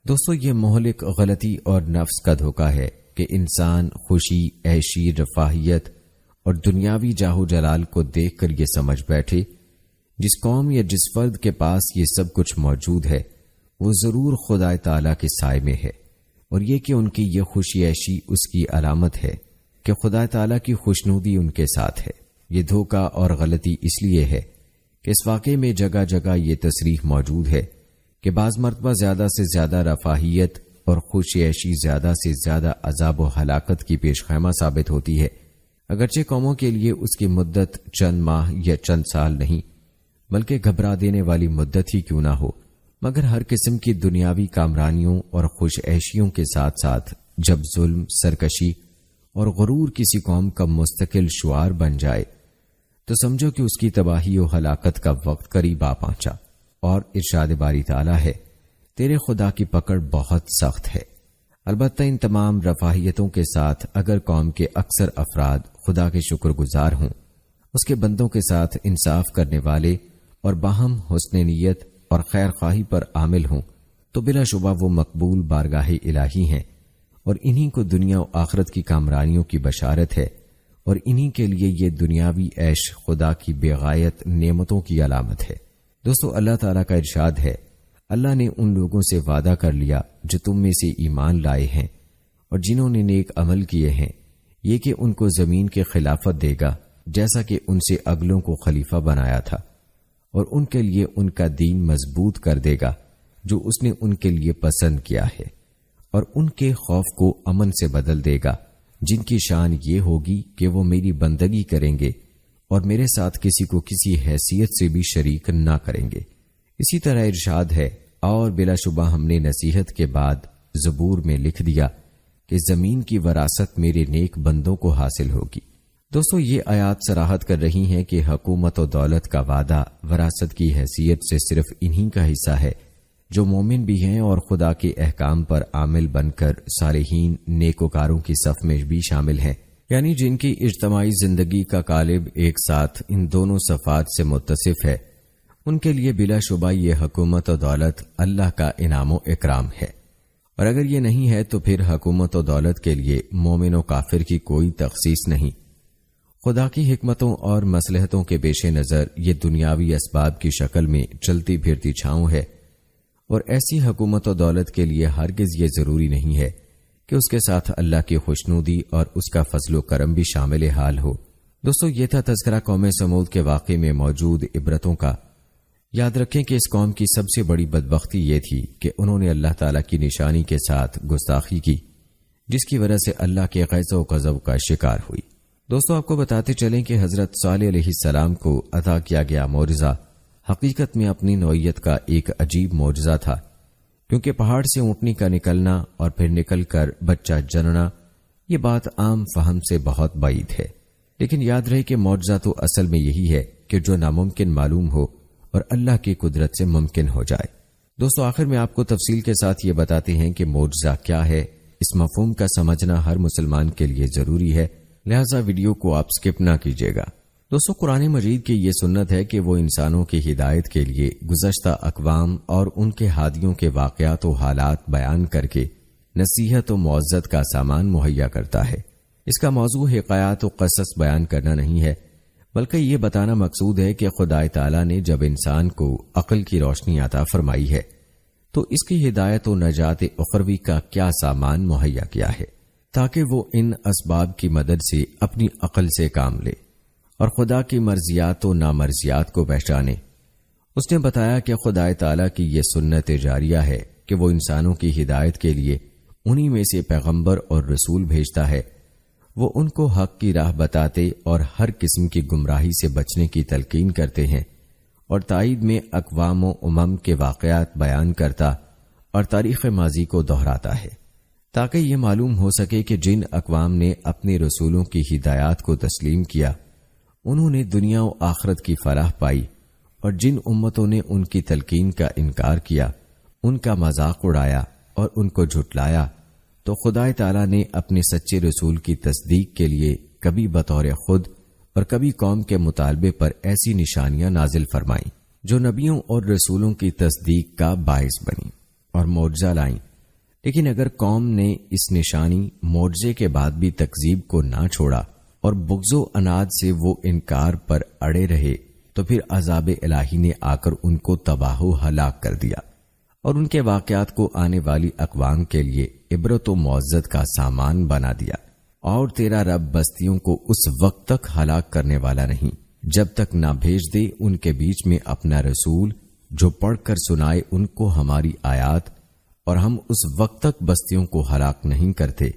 دوستو، یہ مہلک غلطی اور نفس کا دھوکہ ہے کہ انسان خوشی، عیشی، رفاہیت اور دنیاوی جاہ و جلال کو دیکھ کر یہ سمجھ بیٹھے جس قوم یا جس فرد کے پاس یہ سب کچھ موجود ہے وہ ضرور خدا تعالیٰ کے سائے میں ہے، اور یہ کہ ان کی یہ خوشی عیشی اس کی علامت ہے کہ خدا تعالیٰ کی خوشنودی ان کے ساتھ ہے۔ یہ دھوکہ اور غلطی اس لیے ہے کہ اس واقعے میں جگہ جگہ یہ تصریح موجود ہے کہ بعض مرتبہ زیادہ سے زیادہ رفاہیت اور خوشی عیشی زیادہ سے زیادہ عذاب و ہلاکت کی پیش خیمہ ثابت ہوتی ہے، اگرچہ قوموں کے لیے اس کی مدت چند ماہ یا چند سال نہیں بلکہ گھبرا دینے والی مدت ہی کیوں نہ ہو، مگر ہر قسم کی دنیاوی کامرانیوں اور خوش عیشیوں کے ساتھ ساتھ جب ظلم، سرکشی اور غرور کسی قوم کا مستقل شعار بن جائے تو سمجھو کہ اس کی تباہی و ہلاکت کا وقت قریب آ پہنچا۔ اور ارشاد باری تعالیٰ ہے، تیرے خدا کی پکڑ بہت سخت ہے۔ البتہ ان تمام رفاہیتوں کے ساتھ اگر قوم کے اکثر افراد خدا کے شکر گزار ہوں، اس کے بندوں کے ساتھ انصاف کرنے والے اور باہم حسن نیت اور خیر خواہی پر عامل ہوں، تو بلا شبہ وہ مقبول بارگاہ الہی ہیں اور انہی کو دنیا و آخرت کی کامرانیوں کی بشارت ہے، اور انہی کے لیے یہ دنیاوی عیش خدا کی بے غایت نعمتوں کی علامت ہے۔ دوستو، اللہ تعالیٰ کا ارشاد ہے، اللہ نے ان لوگوں سے وعدہ کر لیا جو تم میں سے ایمان لائے ہیں اور جنہوں نے نیک عمل کیے ہیں، یہ کہ ان کو زمین کے خلافت دے گا جیسا کہ ان سے اگلوں کو خلیفہ بنایا تھا، اور ان کے لیے ان کا دین مضبوط کر دے گا جو اس نے ان کے لیے پسند کیا ہے، اور ان کے خوف کو امن سے بدل دے گا، جن کی شان یہ ہوگی کہ وہ میری بندگی کریں گے اور میرے ساتھ کسی کو کسی حیثیت سے بھی شریک نہ کریں گے۔ اسی طرح ارشاد ہے، اور بلا شبہ ہم نے نصیحت کے بعد زبور میں لکھ دیا کہ زمین کی وراثت میرے نیک بندوں کو حاصل ہوگی۔ دوستو، یہ آیات صراحت کر رہی ہیں کہ حکومت و دولت کا وعدہ وراثت کی حیثیت سے صرف انہی کا حصہ ہے جو مومن بھی ہیں اور خدا کے احکام پر عامل بن کر صالحین نیکوکاروں کی صف میں بھی شامل ہیں، یعنی جن کی اجتماعی زندگی کا قالب ایک ساتھ ان دونوں صفات سے متصف ہے، ان کے لیے بلا شبہ یہ حکومت و دولت اللہ کا انعام و اکرام ہے۔ اور اگر یہ نہیں ہے تو پھر حکومت و دولت کے لیے مومن و کافر کی کوئی تخصیص نہیں۔ خدا کی حکمتوں اور مصلحتوں کے پیش نظر یہ دنیاوی اسباب کی شکل میں چلتی پھرتی چھاؤں ہے، اور ایسی حکومت و دولت کے لیے ہرگز یہ ضروری نہیں ہے کہ اس کے ساتھ اللہ کی خوشنودی اور اس کا فضل و کرم بھی شامل حال ہو۔ دوستو، یہ تھا تذکرہ قوم سمود کے واقعے میں موجود عبرتوں کا۔ یاد رکھیں کہ اس قوم کی سب سے بڑی بدبختی یہ تھی کہ انہوں نے اللہ تعالیٰ کی نشانی کے ساتھ گستاخی کی، جس کی وجہ سے اللہ کے غیظ و غضب کا شکار ہوئی۔ دوستو، آپ کو بتاتے چلیں کہ حضرت صالح علیہ السلام کو عطا کیا گیا معجزہ حقیقت میں اپنی نوعیت کا ایک عجیب معجزہ تھا، کیونکہ پہاڑ سے اونٹنی کا نکلنا اور پھر نکل کر بچہ جننا یہ بات عام فہم سے بہت بعید ہے، لیکن یاد رہے کہ معجزہ تو اصل میں یہی ہے کہ جو ناممکن معلوم ہو اور اللہ کی قدرت سے ممکن ہو جائے۔ دوستو، آخر میں آپ کو تفصیل کے ساتھ یہ بتاتے ہیں کہ معجزہ کیا ہے۔ اس مفہوم کا سمجھنا ہر مسلمان کے لیے ضروری ہے، لہذا ویڈیو کو آپ سکپ نہ کیجیے گا۔ دوستو، قرآن مجید کی یہ سنت ہے کہ وہ انسانوں کی ہدایت کے لیے گزشتہ اقوام اور ان کے ہادیوں کے واقعات و حالات بیان کر کے نصیحت و معزت کا سامان مہیا کرتا ہے۔ اس کا موضوع حکایات و قصص بیان کرنا نہیں ہے، بلکہ یہ بتانا مقصود ہے کہ خدا تعالیٰ نے جب انسان کو عقل کی روشنی عطا فرمائی ہے تو اس کی ہدایت و نجات اخروی کا کیا سامان مہیا کیا ہے، تاکہ وہ ان اسباب کی مدد سے اپنی عقل سے کام لے اور خدا کی مرضیات و نامرضیات کو پہچانے۔ اس نے بتایا کہ خدا تعالیٰ کی یہ سنت جاریہ ہے کہ وہ انسانوں کی ہدایت کے لیے انہی میں سے پیغمبر اور رسول بھیجتا ہے، وہ ان کو حق کی راہ بتاتے اور ہر قسم کی گمراہی سے بچنے کی تلقین کرتے ہیں، اور تائید میں اقوام و امم کے واقعات بیان کرتا اور تاریخ ماضی کو دہراتا ہے، تاکہ یہ معلوم ہو سکے کہ جن اقوام نے اپنے رسولوں کی ہدایات کو تسلیم کیا انہوں نے دنیا و آخرت کی فلاح پائی، اور جن امتوں نے ان کی تلقین کا انکار کیا، ان کا مذاق اڑایا اور ان کو جھٹلایا، تو خدا تعالیٰ نے اپنے سچے رسول کی تصدیق کے لیے کبھی بطور خود اور کبھی قوم کے مطالبے پر ایسی نشانیاں نازل فرمائیں جو نبیوں اور رسولوں کی تصدیق کا باعث بنی اور معجزہ لائیں۔ لیکن اگر قوم نے اس نشانی معجزے کے بعد بھی تکذیب کو نہ چھوڑا اور بغض و عناد سے وہ انکار پر اڑے رہے تو پھر عذاب الہی نے آ کر ان کو تباہ و ہلاک کر دیا، اور ان کے واقعات کو آنے والی اقوام کے لیے عبرت و معزت کا سامان بنا دیا۔ اور تیرا رب بستیوں کو اس وقت تک ہلاک کرنے والا نہیں جب تک نہ بھیج دے ان کے بیچ میں اپنا رسول جو پڑھ کر سنائے ان کو ہماری آیات، اور ہم اس وقت تک بستیوں کو ہلاک نہیں کرتے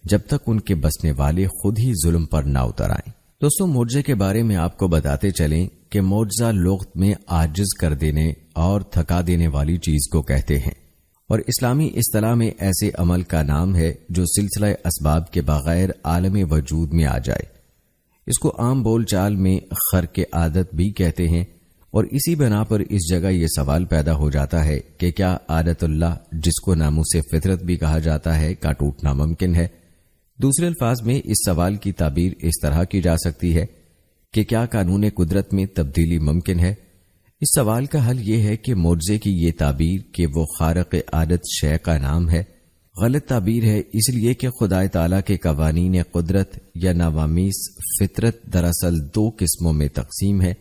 جب تک ان کے بسنے والے خود ہی ظلم پر نہ اتر آئیں۔ دوستو، معجزے کے بارے میں آپ کو بتاتے چلیں کہ معجزہ لغت میں عاجز کر دینے اور تھکا دینے والی چیز کو کہتے ہیں، اور اسلامی اصطلاح میں ایسے عمل کا نام ہے جو سلسلہ اسباب کے بغیر عالم وجود میں آ جائے۔ اس کو عام بول چال میں خرق عادت بھی کہتے ہیں، اور اسی بنا پر اس جگہ یہ سوال پیدا ہو جاتا ہے کہ کیا عادت اللہ، جس کو ناموس فطرت بھی کہا جاتا ہے، کا ٹوٹنا ممکن ہے؟ دوسرے الفاظ میں اس سوال کی تعبیر اس طرح کی جا سکتی ہے کہ کیا قانون قدرت میں تبدیلی ممکن ہے؟ اس سوال کا حل یہ ہے کہ معجزے کی یہ تعبیر کہ وہ خارق عادت شے کا نام ہے غلط تعبیر ہے، اس لیے کہ خدا تعالیٰ کے قوانین قدرت یا نوامیس فطرت دراصل دو قسموں میں تقسیم ہے،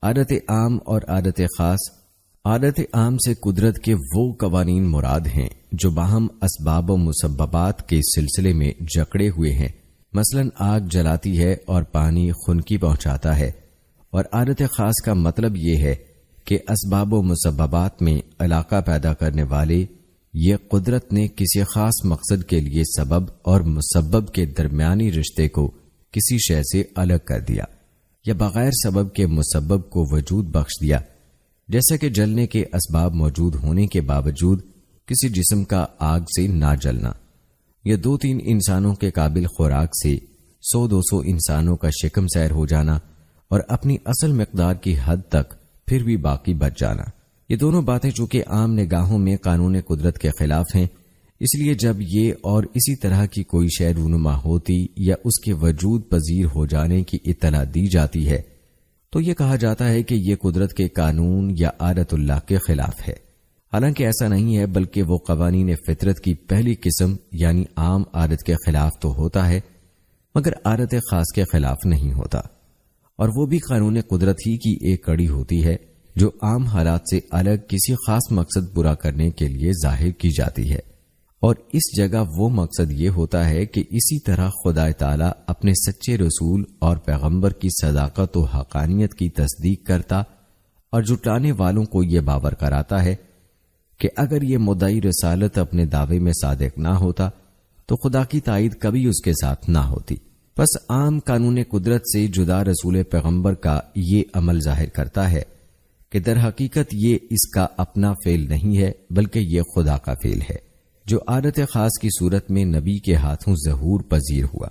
عادت عام اور عادت خاص۔ عادت عام سے قدرت کے وہ قوانین مراد ہیں جو باہم اسباب و مسببات کے سلسلے میں جکڑے ہوئے ہیں، مثلا آگ جلاتی ہے اور پانی خنکی پہنچاتا ہے، اور عادت خاص کا مطلب یہ ہے کہ اسباب و مسببات میں علاقہ پیدا کرنے والے یہ قدرت نے کسی خاص مقصد کے لیے سبب اور مسبب کے درمیانی رشتے کو کسی شے سے الگ کر دیا یا بغیر سبب کے مسبب کو وجود بخش دیا، جیسا کہ جلنے کے اسباب موجود ہونے کے باوجود کسی جسم کا آگ سے نہ جلنا، یا 2-3 انسانوں کے قابل خوراک سے 100-200 انسانوں کا شکم سیر ہو جانا اور اپنی اصل مقدار کی حد تک پھر بھی باقی بچ جانا۔ یہ دونوں باتیں چونکہ عام نگاہوں میں قانون قدرت کے خلاف ہیں، اس لیے جب یہ اور اسی طرح کی کوئی شے رونما ہوتی یا اس کے وجود پذیر ہو جانے کی اطلاع دی جاتی ہے تو یہ کہا جاتا ہے کہ یہ قدرت کے قانون یا عادت اللہ کے خلاف ہے، حالانکہ ایسا نہیں ہے، بلکہ وہ قوانین فطرت کی پہلی قسم یعنی عام عادت کے خلاف تو ہوتا ہے مگر عادت خاص کے خلاف نہیں ہوتا، اور وہ بھی قانون قدرت ہی کی ایک کڑی ہوتی ہے جو عام حالات سے الگ کسی خاص مقصد پورا کرنے کے لیے ظاہر کی جاتی ہے، اور اس جگہ وہ مقصد یہ ہوتا ہے کہ اسی طرح خدا تعالیٰ اپنے سچے رسول اور پیغمبر کی صداقت و حقانیت کی تصدیق کرتا اور جھٹلانے والوں کو یہ باور کراتا ہے کہ اگر یہ مدعی رسالت اپنے دعوے میں صادق نہ ہوتا تو خدا کی تائید کبھی اس کے ساتھ نہ ہوتی۔ پس عام قانون قدرت سے جدا رسول پیغمبر کا یہ عمل ظاہر کرتا ہے کہ در حقیقت یہ اس کا اپنا فعل نہیں ہے بلکہ یہ خدا کا فعل ہے جو عادت خاص کی صورت میں نبی کے ہاتھوں ظہور پذیر ہوا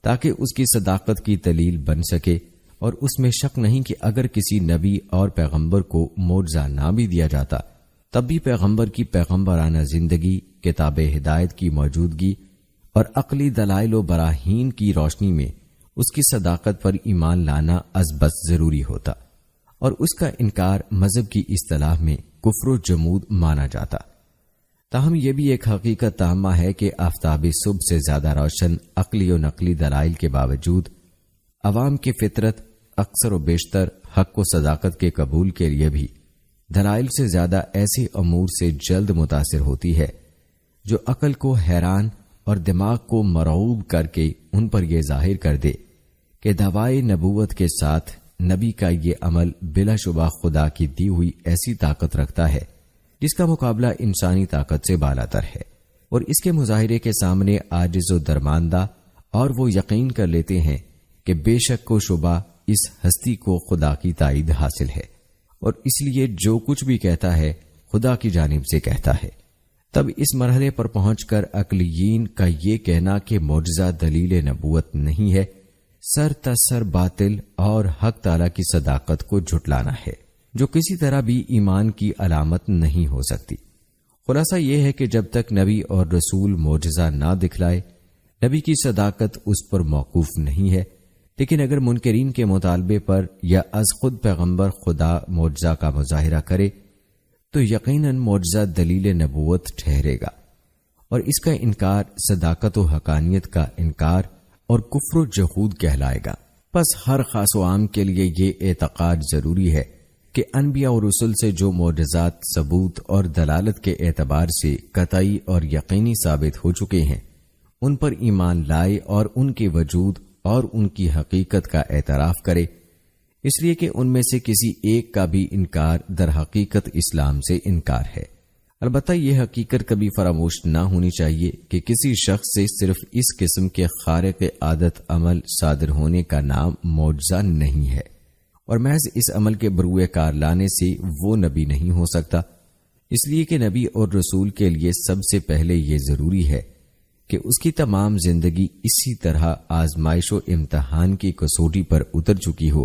تاکہ اس کی صداقت کی دلیل بن سکے، اور اس میں شک نہیں کہ اگر کسی نبی اور پیغمبر کو معجزہ نہ بھی دیا جاتا تب بھی پیغمبر کی پیغمبرانہ زندگی، کتاب ہدایت کی موجودگی اور عقلی دلائل و براہین کی روشنی میں اس کی صداقت پر ایمان لانا از بس ضروری ہوتا، اور اس کا انکار مذہب کی اصطلاح میں کفر و جمود مانا جاتا۔ تاہم یہ بھی ایک حقیقت تامہ ہے کہ آفتاب صبح سے زیادہ روشن عقلی و نقلی دلائل کے باوجود عوام کی فطرت اکثر و بیشتر حق و صداقت کے قبول کے لیے بھی دلائل سے زیادہ ایسے امور سے جلد متاثر ہوتی ہے جو عقل کو حیران اور دماغ کو مرعوب کر کے ان پر یہ ظاہر کر دے کہ دعوی نبوت کے ساتھ نبی کا یہ عمل بلا شبہ خدا کی دی ہوئی ایسی طاقت رکھتا ہے جس کا مقابلہ انسانی طاقت سے بالاتر ہے، اور اس کے مظاہرے کے سامنے عاجز و درماندہ، اور وہ یقین کر لیتے ہیں کہ بے شک و شبہ اس ہستی کو خدا کی تائید حاصل ہے، اور اس لیے جو کچھ بھی کہتا ہے خدا کی جانب سے کہتا ہے۔ تب اس مرحلے پر پہنچ کر عقلیین کا یہ کہنا کہ معجزہ دلیل نبوت نہیں ہے سر تسر باطل اور حق تعالیٰ کی صداقت کو جھٹلانا ہے جو کسی طرح بھی ایمان کی علامت نہیں ہو سکتی۔ خلاصہ یہ ہے کہ جب تک نبی اور رسول معجزہ نہ دکھلائے نبی کی صداقت اس پر موقوف نہیں ہے، لیکن اگر منکرین کے مطالبے پر یا از خود پیغمبر خدا معجزہ کا مظاہرہ کرے تو یقیناً معجزہ دلیل نبوت ٹھہرے گا، اور اس کا انکار صداقت و حقانیت کا انکار اور کفر و جحود کہلائے گا۔ پس ہر خاص و عام کے لیے یہ اعتقاد ضروری ہے کہ انبیاء و رسل سے جو معجزات ثبوت اور دلالت کے اعتبار سے قطعی اور یقینی ثابت ہو چکے ہیں ان پر ایمان لائے اور ان کے وجود اور ان کی حقیقت کا اعتراف کرے، اس لیے کہ ان میں سے کسی ایک کا بھی انکار در حقیقت اسلام سے انکار ہے۔ البتہ یہ حقیقت کبھی فراموش نہ ہونی چاہیے کہ کسی شخص سے صرف اس قسم کے خارق عادت عمل صادر ہونے کا نام معجزہ نہیں ہے، اور محض اس عمل کے بروئے کار لانے سے وہ نبی نہیں ہو سکتا، اس لیے کہ نبی اور رسول کے لیے سب سے پہلے یہ ضروری ہے کہ اس کی تمام زندگی اسی طرح آزمائش و امتحان کی کسوٹی پر اتر چکی ہو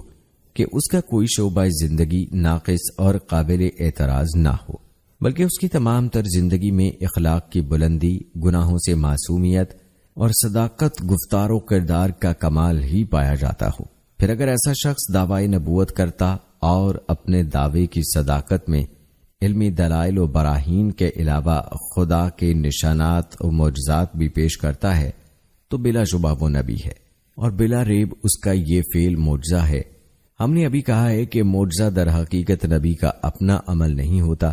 کہ اس کا کوئی شعبہ زندگی ناقص اور قابل اعتراض نہ ہو، بلکہ اس کی تمام تر زندگی میں اخلاق کی بلندی، گناہوں سے معصومیت اور صداقت گفتار و کردار کا کمال ہی پایا جاتا ہو۔ پھر اگر ایسا شخص دعوی نبوت کرتا اور اپنے دعوے کی صداقت میں علمی دلائل و براہین کے علاوہ خدا کے نشانات و معجزات بھی پیش کرتا ہے تو بلا شبہ وہ نبی ہے، اور بلا ریب اس کا یہ فعل معجزہ ہے۔ ہم نے ابھی کہا ہے کہ معجزہ در حقیقت نبی کا اپنا عمل نہیں ہوتا،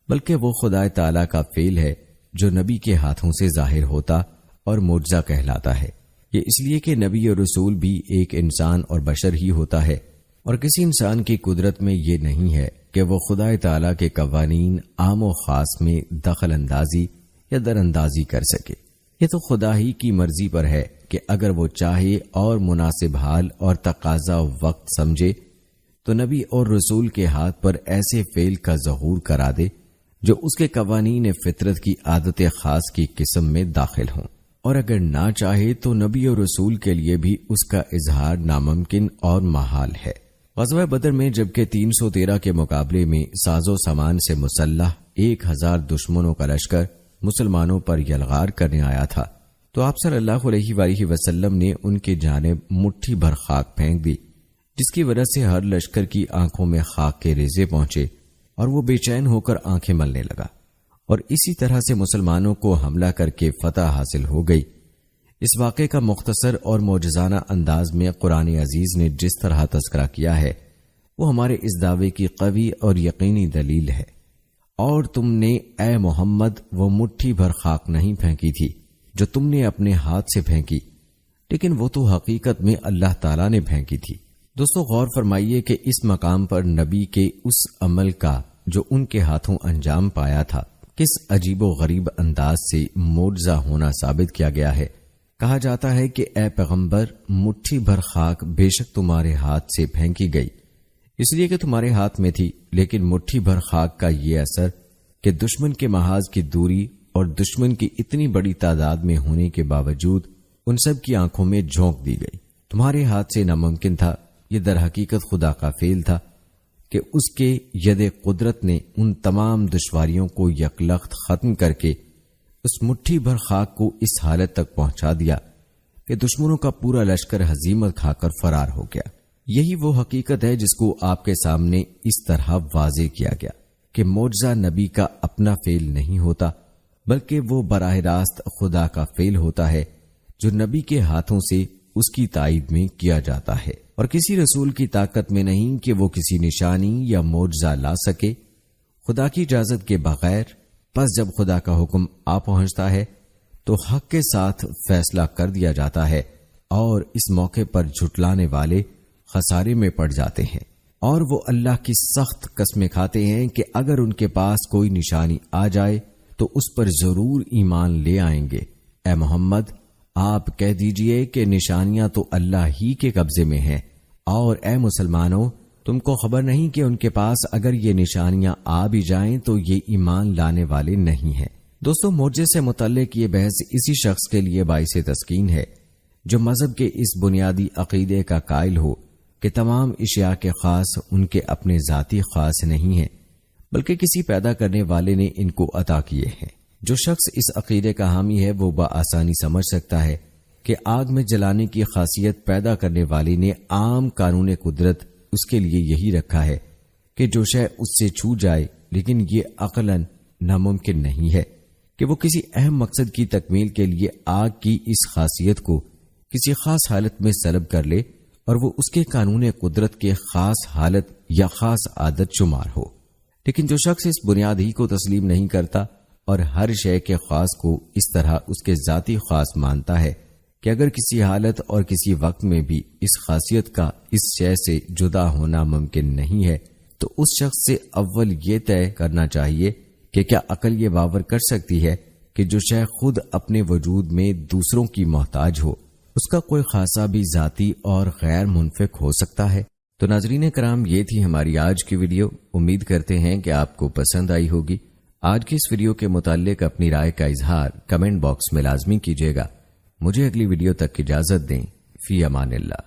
بلکہ وہ خدا تعالی کا فعل ہے جو نبی کے ہاتھوں سے ظاہر ہوتا اور معجزہ کہلاتا ہے۔ یہ اس لیے کہ نبی اور رسول بھی ایک انسان اور بشر ہی ہوتا ہے، اور کسی انسان کی قدرت میں یہ نہیں ہے کہ وہ خدا تعالی کے قوانین عام و خاص میں دخل اندازی یا در اندازی کر سکے۔ یہ تو خدا ہی کی مرضی پر ہے کہ اگر وہ چاہے اور مناسب حال اور تقاضا وقت سمجھے تو نبی اور رسول کے ہاتھ پر ایسے فعل کا ظہور کرا دے جو اس کے قوانین فطرت کی عادت خاص کی قسم میں داخل ہوں، اور اگر نہ چاہے تو نبی اور رسول کے لیے بھی اس کا اظہار ناممکن اور محال ہے۔ غزوہ بدر میں جبکہ 313 کے مقابلے میں ساز و سامان سے مسلح 1000 دشمنوں کا لشکر مسلمانوں پر یلغار کرنے آیا تھا تو آپ صلی اللہ علیہ وآلہ وسلم نے ان کی جانب مٹھی بھر خاک پھینک دی، جس کی وجہ سے ہر لشکر کی آنکھوں میں خاک کے ریزے پہنچے اور وہ بے چین ہو کر آنکھیں ملنے لگا، اور اسی طرح سے مسلمانوں کو حملہ کر کے فتح حاصل ہو گئی۔ اس واقعے کا مختصر اور معجزانہ انداز میں قرآن عزیز نے جس طرح تذکرہ کیا ہے وہ ہمارے اس دعوے کی قوی اور یقینی دلیل ہے۔ اور تم نے اے محمد وہ مٹھی بھر خاک نہیں پھینکی تھی جو تم نے اپنے ہاتھ سے پھینکی، لیکن وہ تو حقیقت میں اللہ تعالیٰ نے پھینکی تھی۔ دوستو غور فرمائیے کہ اس مقام پر نبی کے اس عمل کا جو ان کے ہاتھوں انجام پایا تھا کس عجیب و غریب انداز سے معجزہ ہونا ثابت کیا گیا ہے۔ کہا جاتا ہے کہ اے پیغمبر مٹھی بھر خاک بے شک تمہارے ہاتھ سے پھینکی گئی، اس لیے کہ تمہارے ہاتھ میں تھی، لیکن مٹھی بھر خاک کا یہ اثر کہ دشمن کے محاذ کی دوری اور دشمن کی اتنی بڑی تعداد میں ہونے کے باوجود ان سب کی آنکھوں میں جھونک دی گئی۔ تمہارے ہاتھ سے ناممکن تھا، یہ در حقیقت خدا کا فعل تھا کہ اس کے ید قدرت نے ان تمام دشواریوں کو یکلخت ختم کر کے اس مٹھی بھر خاک کو اس حالت تک پہنچا دیا کہ دشمنوں کا پورا لشکر ہزیمت کھا کر فرار ہو گیا۔ یہی وہ حقیقت ہے جس کو آپ کے سامنے اس طرح واضح کیا گیا کہ معجزہ نبی کا اپنا فعل نہیں ہوتا، بلکہ وہ براہ راست خدا کا فعل ہوتا ہے جو نبی کے ہاتھوں سے اس کی تائید میں کیا جاتا ہے، اور کسی رسول کی طاقت میں نہیں کہ وہ کسی نشانی یا معجزہ لا سکے خدا کی اجازت کے بغیر۔ پس جب خدا کا حکم آ پہنچتا ہے تو حق کے ساتھ فیصلہ کر دیا جاتا ہے، اور اس موقع پر جھٹلانے والے خسارے میں پڑ جاتے ہیں، اور وہ اللہ کی سخت قسمیں کھاتے ہیں کہ اگر ان کے پاس کوئی نشانی آ جائے تو اس پر ضرور ایمان لے آئیں گے۔ اے محمد آپ کہہ دیجئے کہ نشانیاں تو اللہ ہی کے قبضے میں ہیں، اور اے مسلمانوں تم کو خبر نہیں کہ ان کے پاس اگر یہ نشانیاں آ بھی جائیں تو یہ ایمان لانے والے نہیں ہیں۔ دوستو معجزے سے متعلق یہ بحث اسی شخص کے لیے باعث تسکین ہے جو مذہب کے اس بنیادی عقیدے کا قائل ہو کہ تمام اشیاء کے خاص ان کے اپنے ذاتی خاص نہیں ہیں، بلکہ کسی پیدا کرنے والے نے ان کو عطا کیے ہیں۔ جو شخص اس عقیدے کا حامی ہے وہ بآسانی سمجھ سکتا ہے کہ آگ میں جلانے کی خاصیت پیدا کرنے والی نے عام قانون قدرت اس کے لیے یہی رکھا ہے کہ جو شے اس سے چھو جائے، لیکن یہ عقلاً ناممکن نہیں ہے کہ وہ کسی اہم مقصد کی تکمیل کے لیے آگ کی اس خاصیت کو کسی خاص حالت میں سلب کر لے اور وہ اس کے قانون قدرت کے خاص حالت یا خاص عادت شمار ہو۔ لیکن جو شخص اس بنیاد ہی کو تسلیم نہیں کرتا اور ہر شے کے خاص کو اس طرح اس کے ذاتی خاص مانتا ہے کہ اگر کسی حالت اور کسی وقت میں بھی اس خاصیت کا اس شے سے جدا ہونا ممکن نہیں ہے، تو اس شخص سے اول یہ طے کرنا چاہیے کہ کیا عقل یہ باور کر سکتی ہے کہ جو شے خود اپنے وجود میں دوسروں کی محتاج ہو اس کا کوئی خاصہ بھی ذاتی اور غیر منفک ہو سکتا ہے۔ تو ناظرین کرام، یہ تھی ہماری آج کی ویڈیو۔ امید کرتے ہیں کہ آپ کو پسند آئی ہوگی۔ آج کی اس ویڈیو کے متعلق اپنی رائے کا اظہار کمنٹ باکس میں لازمی کیجیے گا۔ مجھے اگلی ویڈیو تک اجازت دیں۔ فی امان اللہ۔